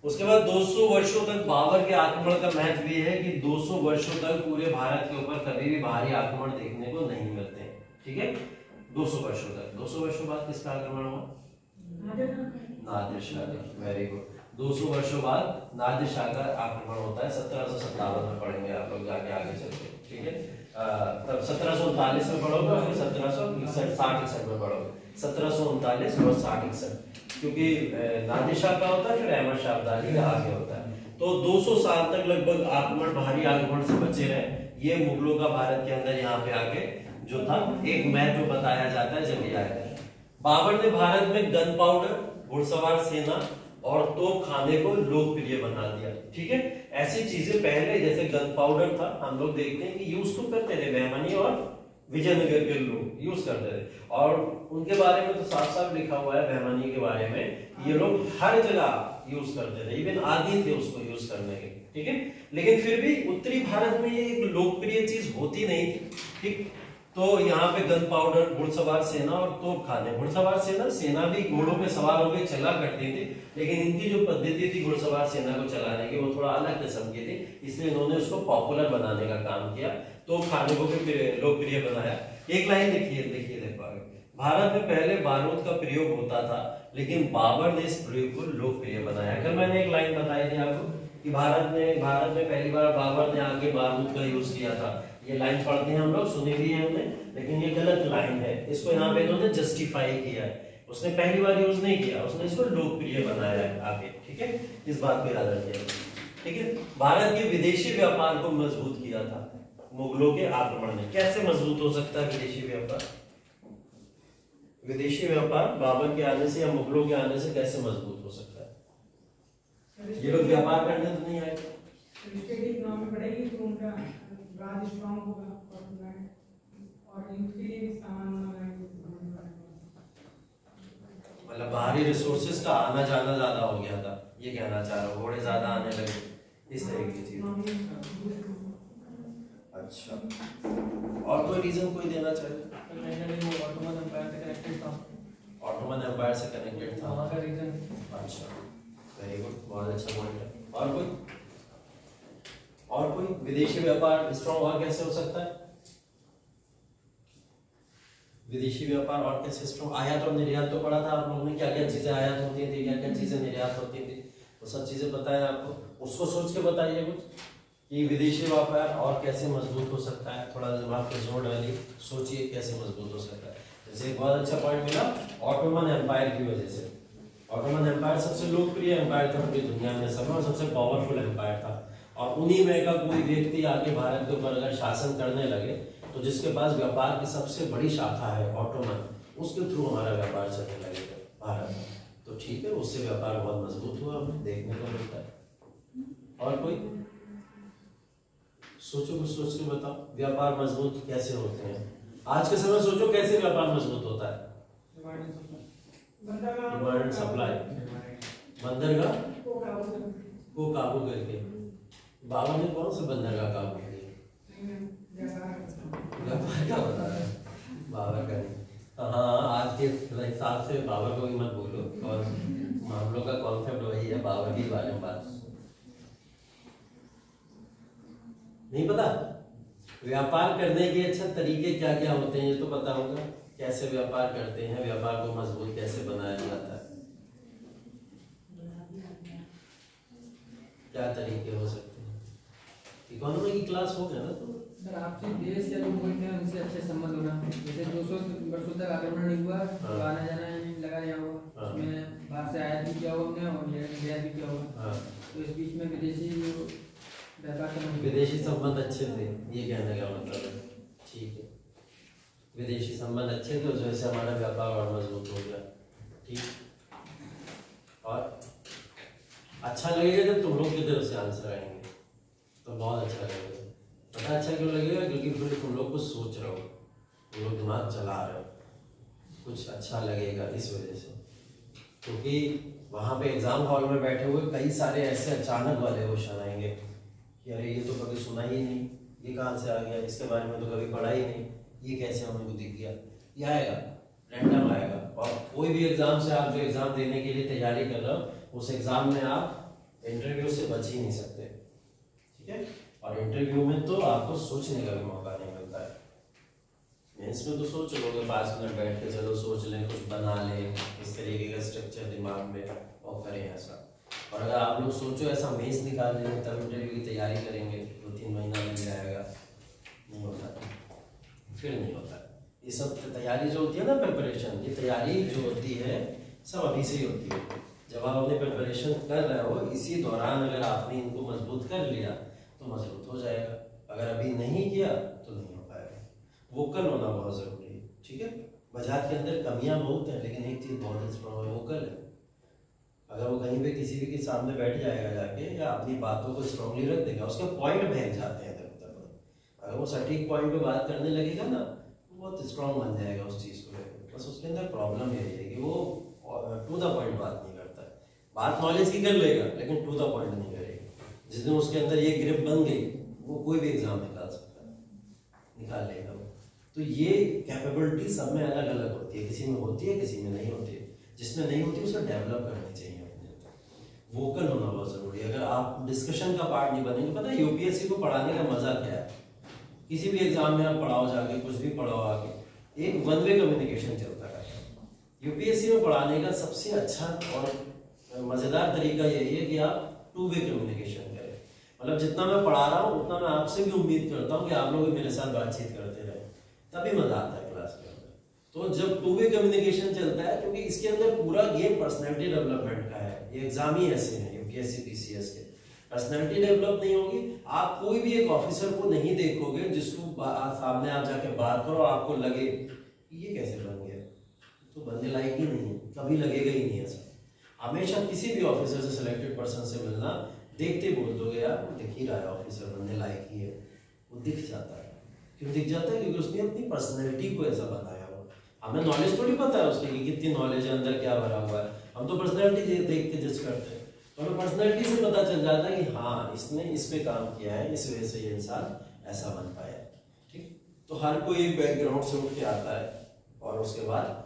उसके बाद 200 वर्षों तक बाबर के आक्रमण का महत्व ये है कि 200 वर्षों तक पूरे भारत के ऊपर कभी भी बाहरी आक्रमण देखने को नहीं मिलते हैं। ठीक है, 200 वर्षों तक। 200 वर्षों बाद किसका आक्रमण हुआ, नादिर शाह का। वेरी गुड, 200 वर्षों बाद नादिर शाह का आक्रमण होता है। 1757 में पढ़ेंगे आप लोग जाके आगे चलते। ठीक है, तब 1739 में पढ़ोगे, फिर 1760-61 में पढ़ोगे। 1739 और 60-61, क्योंकि नादिर शाह का होता है, फिर अहमद शाह अब्दाली का आगे होता है। तो 200 साल तक लगभग आक्रमण, बाहरी आक्रमण से बचे रहे। ये मुगलों का भारत के अंदर यहाँ पे आके जो था एक महत्व बताया जाता है जब ये आया। बाबर ने भारत में गन पाउडर, घुड़सवार सेना और तोप खाने को लोकप्रिय बना दिया। ठीक है, ऐसी चीजें पहले जैसे गन पाउडर था, हम लोग देखते हैं कि यूज तो करते थे, बहमनी और विजयनगर के लोग यूज करते थे, और उनके बारे में तो साफ साफ लिखा हुआ है बहमनी के बारे में, ये लोग हर जगह यूज करते थे, इवन आदि थे उसको यूज करने के। ठीक है, लेकिन फिर भी उत्तरी भारत में ये एक लोकप्रिय चीज होती नहीं थी। ठीक, तो यहाँ पे गन पाउडर, घुड़सवार सेना और तोप खाने। घुड़सवार सेना भी घोड़ों पे सवार होकर चला करती थी, लेकिन इनकी जो पद्धति थी घुड़सवार सेना को चलाने की वो थोड़ा अलग किस्म की थी, इसलिए इन्होंने उसको पॉपुलर बनाने का काम किया, तोप खाने को भी लोकप्रिय बनाया। एक लाइन देखिए देखो आगे, भारत में पहले बारूद का प्रयोग होता था, लेकिन बाबर ने इस प्रयोग को लोकप्रिय बनाया। कल मैंने एक लाइन बताई थी आपको कि भारत में पहली बार बाबर ने आके बारूद का यूज किया था। ये लाइन पढ़ते हैं हम लोग, सुनी भी है हमने, लेकिन ये गलत लाइन है, इसको यहाँ पे इन्होंने जस्टिफाई किया है। उसने पहली बार यूज नहीं किया, उसने इसको लोकप्रिय बनाया है आगे। ठीक है, इस बात को याद रखिएगा। ठीक है, भारत के विदेशी व्यापार को मजबूत किया था मुगलों के आक्रमण ने। कैसे मजबूत हो सकता है विदेशी व्यापार? विदेशी व्यापार बाबर के आने से या मुगलों के आने से कैसे मजबूत हो सकता है? ये लोग व्यापार करने तो नहीं आए, पड़ेगी तो उनका राज्य स्ट्रांग होगा और युद्ध के लिए भी सामान मतलब बाहरी रिसोर्सेज का आना जाना ज्यादा हो गया था, ये कहना चाह रहा हूँ, घोड़े ज्यादा आने लगे, इस तरह की चीज। अच्छा, और कोई रीजन कोई देना चाहिए? ऑटोमन एम्पायर से कनेक्टेड था, ऑटोमन एम्पायर से कनेक्टेड था, वहाँ का रीजन। अच्छा, वेरी गुड, बहुत अच्छा पॉइंट है। और कोई विदेशी व्यापार स्ट्रॉन्ग और कैसे हो सकता है? विदेशी व्यापार और कैसे स्ट्रॉन्ग? आयात और निर्यात तो पढ़ा था आप लोगों ने, क्या क्या चीजें आयात होती थी, क्या क्या चीजें निर्यात होती थी, वो सब चीजें पता है आपको। उसको सोच के बताइए कुछ कि विदेशी व्यापार और कैसे मजबूत हो सकता है। थोड़ा दिमाग पे जोर डालिए, सोचिए कैसे मजबूत हो सकता है। जैसे एक बहुत अच्छा पॉइंट मिला, ऑटोमन एम्पायर की वजह से। ऑटोमन एम्पायर सबसे लोकप्रिय एम्पायर था पूरी दुनिया में समय, और सबसे पावरफुल एम्पायर था, और उन्हीं में का कोई व्यक्ति आके भारत के ऊपर अगर शासन करने लगे तो जिसके पास व्यापार की सबसे बड़ी शाखा है ऑटोमन, उसके थ्रू हमारा व्यापार चलने लगेगा भारत में, तो ठीक है, उससे व्यापार बहुत मजबूत हुआ, हमें देखने को मिलता है। और कोई सोचो, कुछ सोच के बताओ, व्यापार मजबूत कैसे होते हैं आज के समय? सोचो कैसे व्यापार मजबूत होता है? डिमांड एंड सप्लाई, बंदरगाह को काबू करके। बाबा ने कौन सा बंदरगाह काबू किया? व्यापार का बता रहा है, बाबर का नहीं। हाँ, आज के हिसाब से बाबर को भी मत बोलो, और मामलों का कॉन्सेप्ट वही है, बाबर के बारे में बात नहीं पता। व्यापार करने के अच्छा तरीके क्या क्या होते हैं ये तो पता होगा, कैसे व्यापार करते हैं, व्यापार को मजबूत कैसे बनाया जाता है, क्या तरीके हो सकते हैं। इकोनॉमी की क्लास हो गया ना, तो सर आपसे देश या लोग बोलते हैं उनसे अच्छे संबंध होना, जैसे 200 वर्षों तक आक्रमण नहीं हुआ, तो आना जाना लगा रहा होगा, उसमें बाहर से आयात भी किया होगा हमने और निर्यात भी किया होगा, तो इस बीच में विदेशी विदेशी संबंध अच्छे थे, ये कहने का मतलब है। ठीक है, विदेशी संबंध अच्छे थे, उस वजह से हमारा व्यापार और मजबूत हो गया। ठीक, और अच्छा लगेगा जब तुम लोग की तरफ से आंसर आएंगे तो बहुत अच्छा लगेगा। पता अच्छा क्यों लगेगा? क्योंकि फिर तुम लोग कुछ सोच रहे हो, तुम लोग दिमाग चला रहे हो, कुछ अच्छा लगेगा इस वजह से। क्योंकि वहाँ पे एग्जाम हॉल में बैठे हुए कई सारे ऐसे अचानक वाले क्वेश्चन आएंगे कि अरे ये तो कभी सुना ही नहीं, ये कहाँ से आ गया, इसके बारे में तो कभी पढ़ा ही नहीं, ये कैसे हमको दिख गया। ये आएगा, रैंडम आएगा। और कोई भी एग्जाम से आप जो एग्जाम देने के लिए तैयारी कर रहे हो, उस एग्जाम में आप इंटरव्यू से बच ही नहीं सकते। ठीक है, और इंटरव्यू में तो आपको सोचने का भी मौका नहीं मिलता है। मेंस में तो सोच लोगे 5 मिनट बैठ के, चलो सोच लें, कुछ बना लें, इस तरीके का स्ट्रक्चर दिमाग में और करें ऐसा। और अगर आप लोग सोचो ऐसा मेंस निकाल लेंगे तब इंटरव्यू की तैयारी करेंगे, 2-3 महीना लग जाएगा, नहीं होता, फिर नहीं होता। ये सब तैयारी जो होती है ना, प्रिपरेशन, ये तैयारी जो होती है सब अभी से ही होती है। जब आप अपने प्रिपरेशन कर रहे हो, इसी दौरान अगर आपने इनको मजबूत कर लिया तो मजबूत हो जाएगा, अगर अभी नहीं किया तो नहीं हो पाएगा। वोकल होना बहुत जरूरी है। ठीक है, बजाज के अंदर कमियां बहुत है, लेकिन एक चीज बहुत स्ट्रॉन्ग है, वोकल है। अगर वो कहीं पे किसी भी के सामने बैठ जाएगा जाके या अपनी बातों को स्ट्रांगली रख देगा, उसके पॉइंट बहक जाते हैं इधर उधर। अगर वो सटीक पॉइंट पे बात करने लगेगा ना तो बहुत स्ट्रांग बन जाएगा उस चीज़ को लेकर। बस उसके अंदर प्रॉब्लम यही है कि वो टू द पॉइंट बात नहीं करता है। बात नॉलेज की कर लेगा लेकिन टू द पॉइंट नहीं करेगा। जिस दिन उसके अंदर ये ग्रिप बन गई वो कोई भी एग्जाम निकाल सकता है, निकाल लेगा वो। तो ये कैपेबिलिटी सब में अलग अलग होती है, किसी में होती है किसी में नहीं होती है। जिसमें नहीं होती उसे डेवलप करनी चाहिए अपने अंदर। वोकल होना बहुत जरूरी है। अगर आप डिस्कशन का पार्ट नहीं बनेंगे, पता है यूपीएससी को पढ़ाने का मजा क्या है, किसी भी एग्जाम में आप पढ़ाओ जाके, कुछ भी पढ़ाओ आगे, एक वन वे कम्युनिकेशन चलता है। यूपीएससी में पढ़ाने का सबसे अच्छा और मजेदार तरीका यही है कि आप टू वे कम्युनिकेशन करें। मतलब जितना मैं पढ़ा रहा हूँ उतना मैं आपसे भी उम्मीद करता हूँ कि आप लोग मेरे साथ बातचीत करते रहे, तभी मजा आता है क्लास के अंदर। तो जब टू वे कम्युनिकेशन चलता है, क्योंकि इसके अंदर पूरा गेम पर्सनैलिटी डेवलपमेंट का है। ये एग्जाम ही ऐसे हैं यूपीएससी पीसीएस के। पर्सनैलिटी डेवलप नहीं होगी, आप कोई भी एक ऑफिसर को नहीं देखोगे जिसको सामने आप जाके बात करो आपको लगे ये कैसे बन गया, तो बनने लायक ही नहीं है, कभी लगेगा ही नहीं ऐसा। हमेशा किसी भी ऑफिसर से, सिलेक्टेड पर्सन से मिलना, देखते बोल दोगे यार वो दिख ही रहा है ऑफिसर बनने लायक ही है, वो दिख जाता है। क्यों दिख जाता है? क्योंकि उसने अपनी पर्सनैलिटी को ऐसा बताया हो। हमें नॉलेज थोड़ी पता है उसकी कि कितनी नॉलेज है, अंदर क्या भरा हुआ है, हम तो पर्सनैलिटी देख के जज करते हैं। तो हमें पर्सनैलिटी से पता चल जाता है कि हाँ इसने इस पे काम किया है, इस वजह से ये इंसान ऐसा बन पाया। ठीक, तो हर कोई एक बैकग्राउंड से उठ के आता है और उसके बाद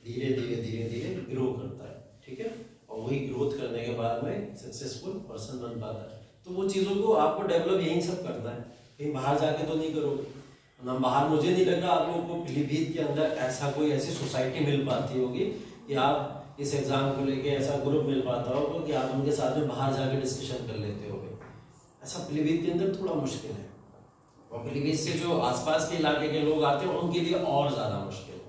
धीरे धीरे धीरे धीरे ग्रो करता है। ठीक है, और वही ग्रोथ करने के बाद में सक्सेसफुल पर्सन बन पाता है। तो वो चीज़ों को आपको डेवलप यही सब करना है, कहीं बाहर जाके तो नहीं करोगे ना। बाहर मुझे नहीं लग रहा आप लोगों को पीलीभीत के अंदर ऐसा कोई ऐसी सोसाइटी मिल पाती होगी कि आप इस एग्जाम को लेके ऐसा ग्रुप मिल पाता होगा कि आप उनके साथ में बाहर जाके डिस्कशन कर लेते होगे। ऐसा पीलीभीत के अंदर थोड़ा मुश्किल है, और पीलीभीत से जो आसपास के इलाके के लोग आते हैं उनके लिए और ज्यादा मुश्किल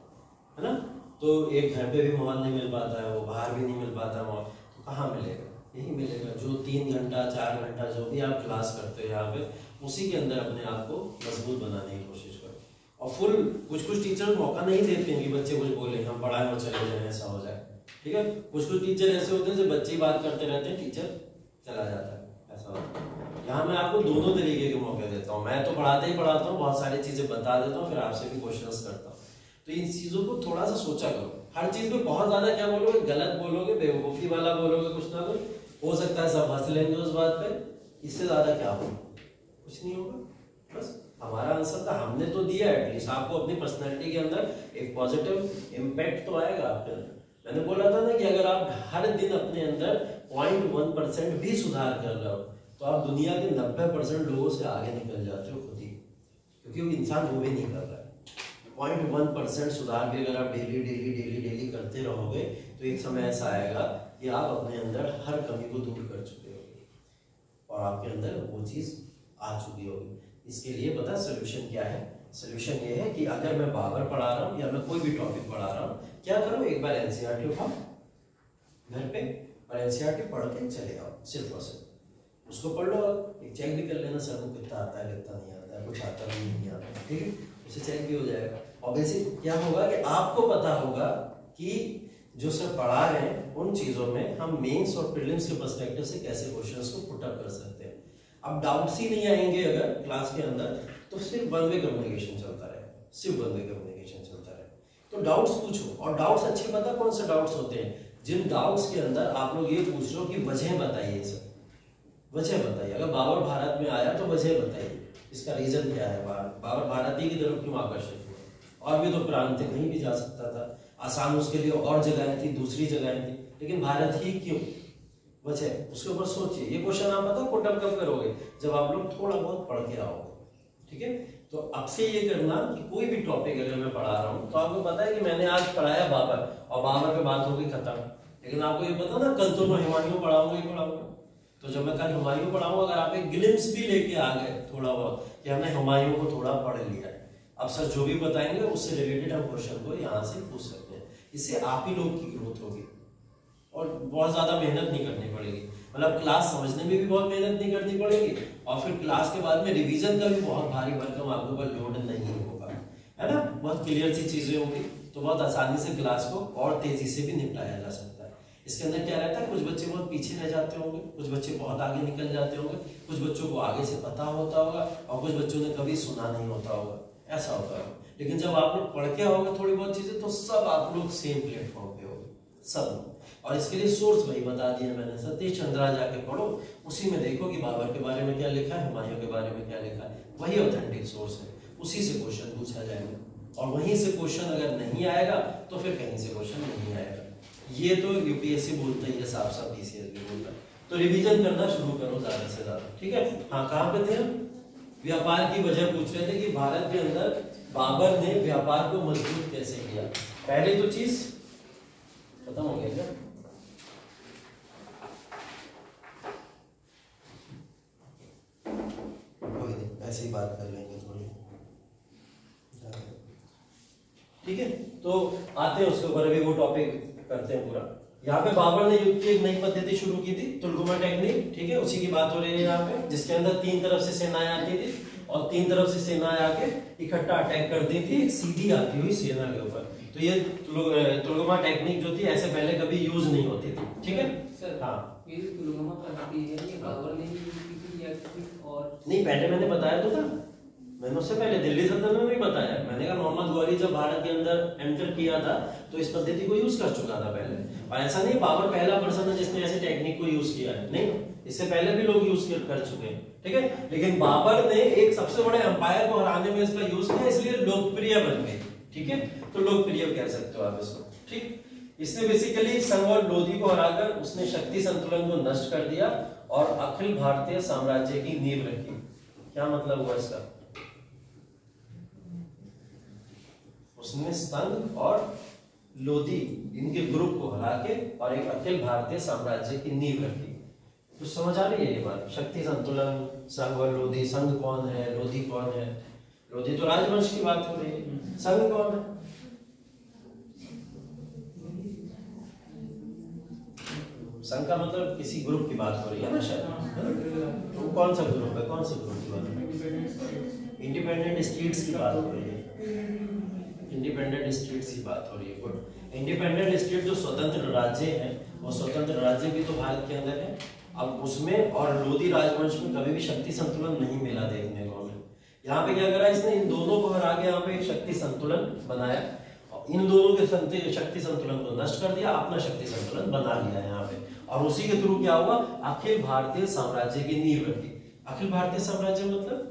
है ना। तो एक घर पे भी माहौल नहीं मिल पाता है, वो बाहर भी नहीं मिल पाता माहौल, तो कहाँ मिलेगा? यही मिलेगा जो 3 घंटा 4 घंटा जो भी आप क्लास करते हो यहाँ पे, उसी के अंदर अपने आप को मजबूत बनाने की कोशिश करो। और फुल कुछ टीचर मौका नहीं देते हैं कि बच्चे कुछ बोले, हम पढ़ाए और चले जाए, ऐसा हो जाए। ठीक है, कुछ टीचर ऐसे होते हैं जो बच्चे बात करते रहते हैं, टीचर चला जाता है, ऐसा होता है। यहाँ मैं आपको दोनों तरीके के मौके देता हूँ। मैं तो पढ़ाते ही पढ़ाता हूँ, बहुत सारी चीजें बता देता हूँ, फिर आपसे भी क्वेश्चंस करता हूँ। तो इन चीजों को थोड़ा सा सोचा करो। हर चीज में बहुत ज्यादा क्या बोलोगे, गलत बोलोगे, बेवकूफी वाला बोलोगे, कुछ ना कुछ हो सकता है सब हंस लेंगे उस बात पे, इससे ज्यादा क्या होगा? कुछ नहीं होगा। बस हमारा आंसर था, हमने तो दिया, एटलीस्ट आपको अपनी पर्सनैलिटी के अंदर एक पॉजिटिव इम्पैक्ट तो आएगा आपके अंदर। मैंने बोला था ना कि अगर आप हर दिन अपने अंदर 0.1% भी सुधार कर रहे हो तो आप दुनिया के 90% लोगों से आगे निकल जाते हो खुद ही, क्योंकि वो इंसान वो भी नहीं कर रहा है। 0.1% सुधार भी अगर आप डेली डेली डेली डेली करते रहोगे तो एक समय ऐसा आएगा कि आप अपने अंदर हर कमी को दूर कर चुके होगे और आपके अंदर वो चीज आ चुकी होगी। इसके लिए पता सोल्यूशन क्या है? सोल्यूशन ये है कि अगर मैं बाबर पढ़ा रहा हूँ या मैं कोई भी टॉपिक पढ़ा रहा हूँ, क्या करो, एक बार एनसीईआरटी उठाओ घर पे और एनसीईआरटी पढ़ के चले आओ, सिर्फ और सिर्फ उसको पढ़ लो। एक चेक भी कर लेना सर को कितना आता है कितना नहीं आता है, कुछ आता भी नहीं आता, ठीक है, उसे चेक भी हो जाएगा। और बेसिक क्या होगा कि आपको पता होगा कि जो सर पढ़ा रहे हैं उन चीजों में हम मेंस और प्रीलिम्स के पर्सपेक्टिव से कैसे क्वेश्चंस को पुट अप कर सकते हैं। अब डाउट्स ही नहीं आएंगे अगर क्लास के अंदर, तो सिर्फ वन वे कम्युनिकेशन चलता रहे, सिर्फ वन वे कम्युनिकेशन चलता रहे। तो डाउट्स पूछो, और डाउट्स अच्छे पता कौन से डाउट्स होते हैं? जिन डाउट्स के अंदर आप लोग ये पूछ लो कि वजह बताइए सर, वजह बताइए। अगर बाबर भारत में आया तो वजह बताइए, इसका रीजन क्या है, बाबर भारत ही की तरफ क्यों आकर्षित हुआ? और भी तो प्रांत थे, कहीं भी जा सकता था, आसान उसके लिए और जगहें थी, दूसरी जगहें थी, लेकिन भारत ही क्यों? वजह, उसके ऊपर सोचिए। ये क्वेश्चन आप पता पुट अप कब करोगे? जब आप लोग थोड़ा बहुत पढ़ के आओगे, ठीक है। तो अब से ये करना कि कोई भी टॉपिक अगर मैं पढ़ा रहा हूँ तो आपको पता है कि मैंने आज पढ़ाया बाबर और बाबर पे बात होगी खत्म, लेकिन आपको ये पता ना कल तो मैं हुमायूं पढ़ाऊंगा ही पढ़ाऊंगा। तो जब मैं कल हुमायूं पढ़ाऊंगा, अगर आप एक ग्लिम्स भी लेके आ गए थोड़ा बहुत कि हमने हुमायूं को थोड़ा पढ़ लिया है, अब सर जो भी बताएंगे उससे रिलेटेड हम क्वेश्चन को यहाँ से पूछ सकते हैं। इससे आप ही लोग की ग्रोथ होगी और बहुत ज्यादा मेहनत नहीं करनी पड़ेगी। मतलब क्लास समझने में भी बहुत मेहनत नहीं करनी पड़ेगी और फिर क्लास के बाद में रिवीजन का भी बहुत भारी भरकम आपके ऊपर लोड नहीं होगा, है ना। बहुत क्लियर सी चीजें होंगी तो बहुत आसानी से क्लास को और तेजी से भी निपटाया जा सकता है। इसके अंदर क्या रहता है, कुछ बच्चे बहुत पीछे रह जाते होंगे, कुछ बच्चे बहुत आगे निकल जाते होंगे, कुछ बच्चों को आगे से पता होता होगा और कुछ बच्चों ने कभी सुना नहीं होता होगा, ऐसा होता होगा। लेकिन जब आपने पढ़ के आओगे थोड़ी बहुत चीजें तो सब आप लोग सेम प्लेटफॉर्म पे होगे सब। और इसके लिए सोर्स वही बता दिया मैंने, सतीश चंद्रा जाके पढ़ो, उसी में देखो कि बाबर के बारे में क्या लिखा है, हुमायूं के बारे में क्या लिखा है, वही ऑथेंटिक सोर्स है, उसी से क्वेश्चन पूछा जाएगा। और वहीं से क्वेश्चन अगर नहीं आएगा तो फिर कहीं से क्वेश्चन नहीं आएगा। ये तो यूपीएससी बोलता ही है, साफ साफ बीसीएस भी बोलता है। तो रिवीजन करना शुरू करो ज्यादा से ज्यादा, ठीक है। हाँ, कहाँ पे थे हम? व्यापार की वजह पूछ रहे थे कि भारत के अंदर बाबर ने व्यापार को मजबूत कैसे किया। पहली तो चीज खत्म हो गया क्या? कोई नहीं, ऐसे ही बात कर लेंगे थोड़ी, ठीक है। तो आते हैं उसके ऊपर, अभी वो टॉपिक करते हैं पूरा। यहाँ पे बाबर ने युद्ध की एक नई पद्धति शुरू की थी, तुलगुमा टेक्निक, ठीक है, उसी की बात हो रही है यहाँ पे, जिसके अंदर 3 तरफ से सेनाएं आती थी और 3 तरफ से सेनाएं आके इकट्ठा अटैक करती थी एक सीधी आती हुई सेना के ऊपर। तो ये तुलगुमा टेक्निक जो थी ऐसे पहले कभी यूज नहीं होती थी, ठीक है। हाँ, ये तुलगुमा पद्धति है, ये बाबर ने यूज की थी या किसी और? नहीं, पहले मैंने बताया तो था, मैंने उससे पहले दिल्ली सल्तनत में भी बताया। मैंने कहा मोहम्मद गौरी जब भारत के अंदर एंटर किया था तो इस पद्धति को यूज कर चुका था पहले। और ऐसा नहीं बाबर पहला पर्सन है जिसने ऐसे टेक्निक को यूज किया है, नहीं, इससे पहले भी लोग यूज कर चुके हैं, ठीक है। लेकिन बाबर ने एक सबसे बड़े अंपायर को हराने में इसका यूज किया, इसलिए लोकप्रिय बन गई, ठीक है। तो लोकप्रिय कह सकते हो आप इसको, ठीक। इसने बेसिकली संघ और लोधी को हराकर उसने शक्ति संतुलन को नष्ट कर दिया और अखिल भारतीय साम्राज्य की नींव रखी। क्या मतलब हुआ इसका? उसने संघ और लोधी इनके ग्रुप को हरा के और एक अखिल भारतीय साम्राज्य की नींव रखी। तो समझ आ रही है ये बात? शक्ति संतुलन, संघ और लोधी। संघ कौन है, लोधी कौन है? लोधी तो राजवंश की बात हो रही है, संघ कौन है? संघ का मतलब किसी ग्रुप की बात हो रही है ना शायद। तो कौन सा ग्रुप है, कौन सा ग्रुप की बात हो रही है? इंडिपेंडेंट स्टेट्स की बात हो रही है, इंडिपेंडेंट स्टेट्स की बात हो रही है। गुड। इंडिपेंडेंट स्टेट जो स्वतंत्र राज्य हैं, और स्वतंत्र राज्य भी तो भारत के अंदर है। अब उसमें और लोधी राजवंश में कभी भी शक्ति संतुलन नहीं मिला देखने को हमें। यहाँ पे क्या करा इसने, इन दोनों को हरा के यहाँ पे एक शक्ति संतुलन बनाया, इन दोनों के शक्ति संतुलन को नष्ट कर दिया, अपना शक्ति संतुलन बना लिया यहाँ पे। और उसी के थ्रू क्या हुआ, अखिल भारतीय साम्राज्य की नींव रखी। अखिल भारतीय साम्राज्य मतलब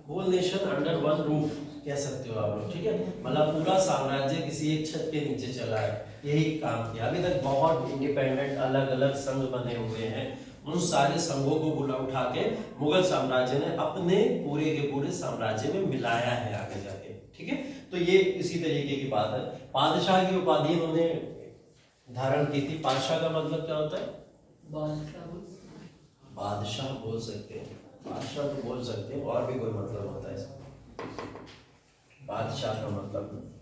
whole nation under one roof कह सकते हो आप लोग, ठीक है। मतलब पूरा साम्राज्य किसी एक छत के नीचे चला है, यही काम किया। अभी तक बहुत इंडिपेंडेंट अलग अलग संघ बने हुए हैं, उन सारे संघों को बुला उठा के मुगल साम्राज्य ने अपने पूरे के पूरे साम्राज्य में मिलाया है आगे जाके, ठीक है। तो ये इसी तरीके की बात है। पादशाह की उपाधि उन्होंने धारण की थी। पादशाह का मतलब क्या होता है? बादशाह बोल सकते हैं, बादशाह तो बोल सकते हैं, और भी कोई मतलब होता है इसका। बादशाह का मतलब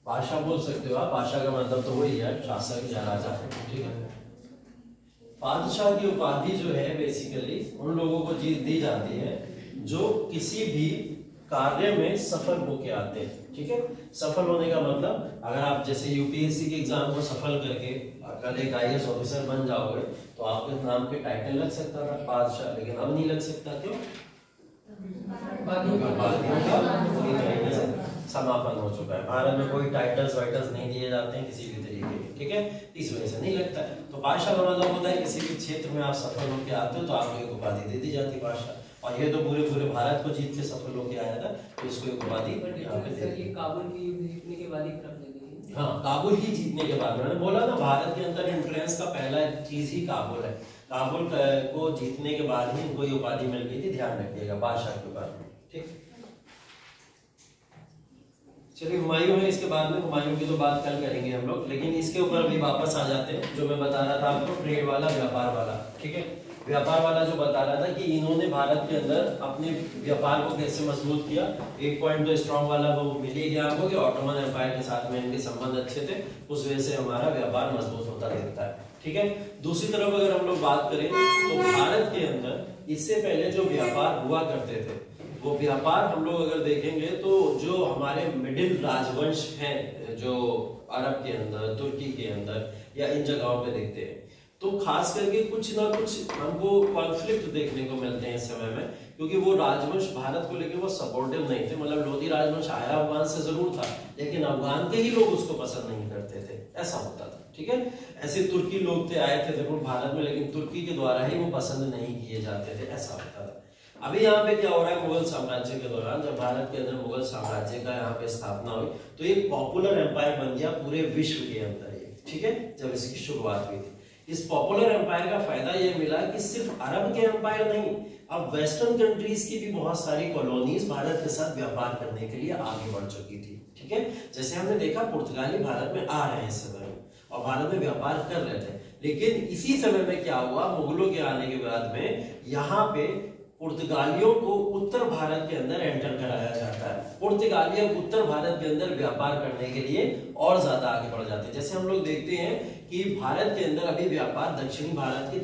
बादशाह बोल सकते हो आप, बादशाह का मतलब तो वही है, शासक या राजा, ठीक है। बादशाह की उपाधि जो है बेसिकली उन लोगों को दी जाती है जो किसी भी कार्य में सफल होके आते हैं, ठीक है। सफल होने का मतलब, अगर आप जैसे यूपीएससी के एग्जाम को सफल करके कल एक आईएएस ऑफिसर बन जाओगे तो आपके नाम पे टाइटल लग सकता था बादशाह, लेकिन अब नहीं लग सकता। क्यों? समापन हो चुका है, भारत में कोई टाइटल्स वाइटल्स नहीं दिए जाते हैं किसी भी तरीके के, ठीक है। इस वजह से नहीं लगता है। तो बादशाह का मतलब होता है किसी भी क्षेत्र में आप सफल होकर आते हो तो आपको एक उपाधि दे दी जाती है बादशाह। और ये तो पूरे भारत को जीत के सफल होकर आया था, तो इसको एक उपाधि यहाँ पे दे दी। काबुल की जीतने के बाद ही तरफ दे दी। हाँ, काबुल ही जीतने के बाद, मैंने बोला ना भारत के अंदर एंट्रेंस का पहला चीज ही काबुल है। काबुल को जीतने के बाद ही इनको ये उपाधि मिल गई थी, ध्यान रखिएगा, बादशाह के बाद, ठीक। चलिए हुमायूं है, इसके बाद में हुमायूं की तो बात कल करेंगे हम लोग, लेकिन इसके ऊपर अभी वापस आ जाते हैं। जो मैं बता रहा था आपको, ट्रेड वाला, व्यापार वाला, ठीक है। व्यापार वाला जो बता रहा था कि इन्होंने भारत के अंदर अपने व्यापार को कैसे मजबूत किया। एक पॉइंट तो स्ट्रॉन्ग वाला वो मिल ही गया आपको कि ऑटोमन एम्पायर के साथ में इनके संबंध अच्छे थे, उस वजह से हमारा व्यापार मजबूत होता रहता है, ठीक है। दूसरी तरफ अगर हम लोग बात करें तो भारत के अंदर इससे पहले जो व्यापार हुआ करते थे वो व्यापार हम लोग अगर देखेंगे तो जो हमारे मिडिल राजवंश हैं जो अरब के अंदर, तुर्की के अंदर या इन जगहों पे देखते हैं, तो खास करके कुछ ना कुछ हमको कॉन्फ्लिक्ट देखने को मिलते हैं इस समय में, क्योंकि वो राजवंश भारत को लेकर वो सपोर्टिव नहीं थे। मतलब लोधी राजवंश आया अफगान से जरूर था, लेकिन अफगान के ही लोग उसको पसंद नहीं करते थे, ऐसा होता था। ठीक है, ऐसे तुर्की लोग थे, आए थे जरूर भारत में, लेकिन तुर्की के द्वारा ही वो पसंद नहीं किए जाते थे, ऐसा होता था। अभी यहाँ पे क्या हो रहा है, मुगल साम्राज्य के दौरान जब भारत के अंदर मुगल साम्राज्य का यहाँ पे स्थापना हुई तो ये पॉपुलर एम्पायर बन गया पूरे विश्व के अंदर ये। ठीक है, जब इसकी शुरुआत हुई थी, इस पॉपुलर एम्पायर का फायदा ये मिला कि सिर्फ अरब के एम्पायर नहीं, अब वेस्टर्न कंट्रीज की भी बहुत सारी कॉलोनीज भारत के साथ व्यापार करने के लिए आगे बढ़ चुकी थी। ठीक है, जैसे हमने देखा पुर्तगाली भारत में आ रहे हैं इस समय और भारत में व्यापार कर रहे थे, लेकिन इसी समय में क्या हुआ, मुगलों के आने के बाद में यहाँ पे पुर्तगालियों को उत्तर भारत के अंदर एंटर कराया जाता है। पुर्तगाली अब उत्तर भारत के अंदर व्यापार करने के लिए और ज्यादा आगे बढ़ जाते हैं। जैसे हम लोग देखते हैं कि भारत के अंदर अभी व्यापार दक्षिणी भारत के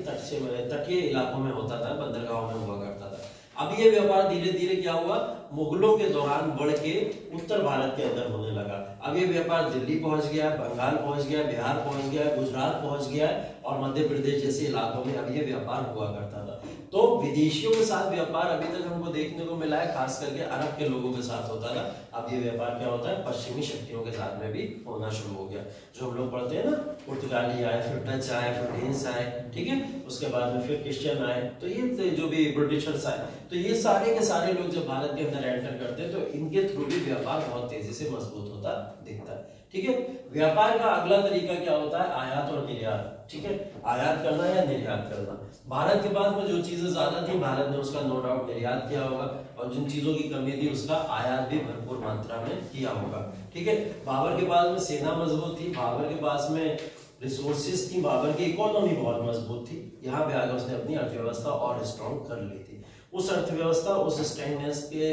तटीय इलाकों में होता था, बंदरगाहों में हुआ करता था। अब ये व्यापार धीरे धीरे क्या हुआ, मुगलों के दौरान बढ़ के उत्तर भारत के अंदर होने लगा। अब ये व्यापार दिल्ली पहुंच गया, बंगाल पहुंच गया, बिहार पहुंच गया, गुजरात पहुंच गया और मध्य प्रदेश जैसे इलाकों में अब ये व्यापार हुआ करता था। तो विदेशियों के साथ व्यापार अभी तक हमको देखने को मिला है, खास करके अरब के लोगों के साथ होता था। अब ये व्यापार क्या होता है, पश्चिमी शक्तियों के साथ में भी होना शुरू हो गया। जो हम लोग पढ़ते हैं ना, पुर्तगाली आए, फिर डच आए, फिर डेन्स आए, ठीक है, उसके बाद में फिर क्रिश्चियन आए, तो ये जो भी ब्रिटिशर्स आए, तो ये सारे के सारे लोग जब भारत के अंदर एंटर करते हैं तो इनके थ्रू भी व्यापार बहुत तेजी से मजबूत होता दिखता है। ठीक है, व्यापार का अगला तरीका क्या होता है, आयात और निर्यात। ठीक है, आयात करना या निर्यात करना। भारत के पास में जो चीजें ज्यादा थी भारत ने उसका नो डाउट निर्यात किया होगा, और जिन चीजों की कमी थी उसका आयात भी भरपूर मात्रा में किया होगा। ठीक है, बाबर के पास में सेना मजबूत थी, बाबर के पास में रिसोर्सेज थी, बाबर की इकोनॉमी बहुत मजबूत थी। यहाँ पे आगे उसने अपनी अर्थव्यवस्था और स्ट्रॉन्ग कर ली थी। उस अर्थव्यवस्था, उस स्ट्रेंथनेस के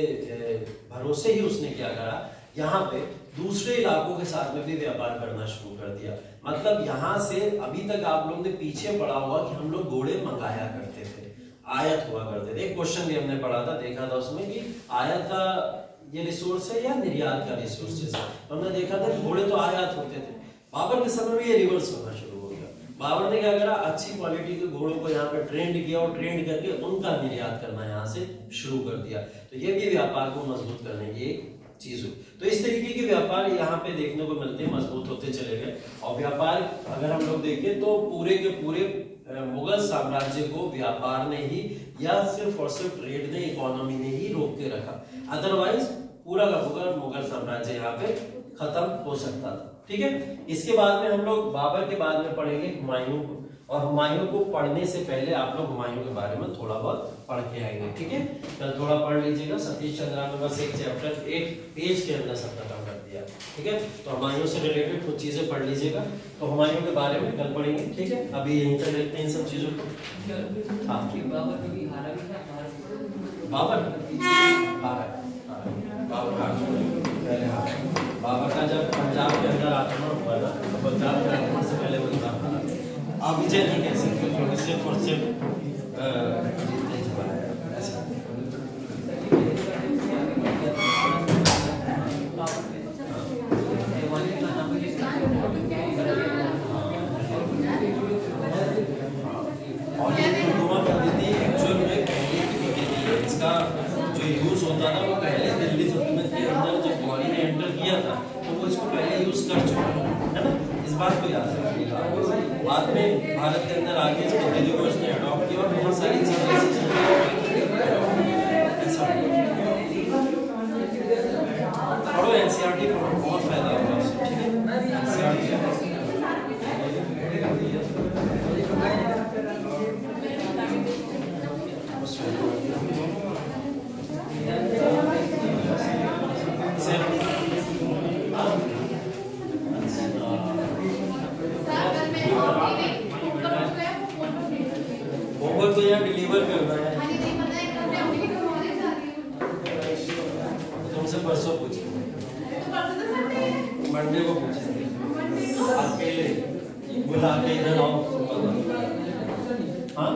भरोसे ही उसने क्या करा, यहाँ पे दूसरे इलाकों के साथ में भी व्यापार करना शुरू कर दिया। मतलब यहाँ से अभी तक आप लोगों ने पीछे पड़ा हुआ कि हम लोग घोड़े मंगाया करते थे, आयात हुआ करते थे। एक क्वेश्चन भी हमने पढ़ा था, देखा था उसमें कि आयात का ये रिसोर्स है या निर्यात का रिसोर्स है। हमने देखा था घोड़े तो आयात होते थे, बाबर के समय में ये रिवर्स होना शुरू हो गया। बाबर ने क्या करा, अच्छी क्वालिटी के घोड़ों को यहाँ पे ट्रेंड किया और ट्रेंड करके उनका निर्यात करना यहाँ से शुरू कर दिया। तो ये भी व्यापार को मजबूत करने की एक चीज हुई। तो इस तरीके के व्यापार यहाँ पे देखने को मिलते हैं, मजबूत होते चले गए। और व्यापार अगर हम लोग देखें तो पूरे के पूरे मुगल साम्राज्य को व्यापार ने ही या सिर्फ और सिर्फ ट्रेड ने, इकोनॉमी ने ही रोक के रखा, अदरवाइज पूरा का पूरा मुगल साम्राज्य यहाँ पे खत्म हो सकता था। ठीक है, इसके बाद में हम लोग बाबर के बाद में पढ़ेंगे हुमायूं को, और हुमायूं को पढ़ने से पहले आप लोग हुमायूं के बारे में थोड़ा बहुत पढ़ के आएंगे। ठीक है, कल थोड़ा पढ़ लीजिएगा। सतीश चंद्रा में बस एक चैप्टर एक पेज के अंदर सब खत्म कर दिया। ठीक है, तो हुमायूं से रिलेटेड कुछ चीजें पढ़ लीजिएगा। तो हुमायूं के बारे में कल पढ़ेंगे। ठीक है, अभी यहीं तक देखते हैं इन सब चीजों को। बाबर का जब पंजाब के अंदर आक्रमण हुआ था, तो पंजाब के आक्रमण से पहले वो आप विजय नहीं कह सकते, क्योंकि सिर्फ और सिर्फ जीतने चला है ऐसा। और ये हुआ करती थी एक्चुअल में पहले की थी, इसका जो यूज होता था वो पहले दिल्ली सल्तनत के अंदर जब गौरी ने एंटर किया था तो वो इसको पहले यूज कर चुका है ना, इस बात को याद रखिएगा। बाद में भारत के अंदर आगे इसको दिल्ली घोष ने अडॉप्ट किया और बहुत सारी चीजें पढ़ो, एनसीईआरटी पढ़ो, बहुत फायदा होगा उससे। ठीक है, एनसीईआरटी होमवर्क तो यहाँ डिलीवर करना है, तुमसे परसों पूछेंगे, मंडे को पूछेंगे, अकेले बुला के इधर आओ। हाँ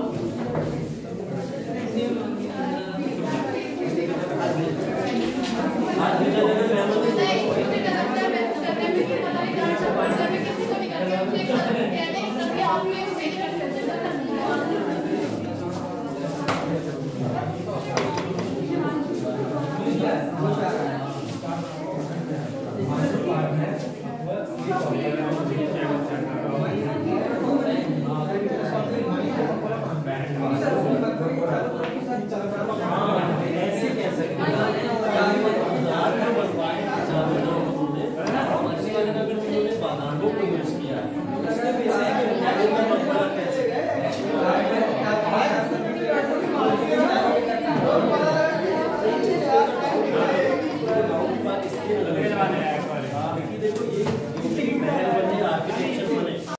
है।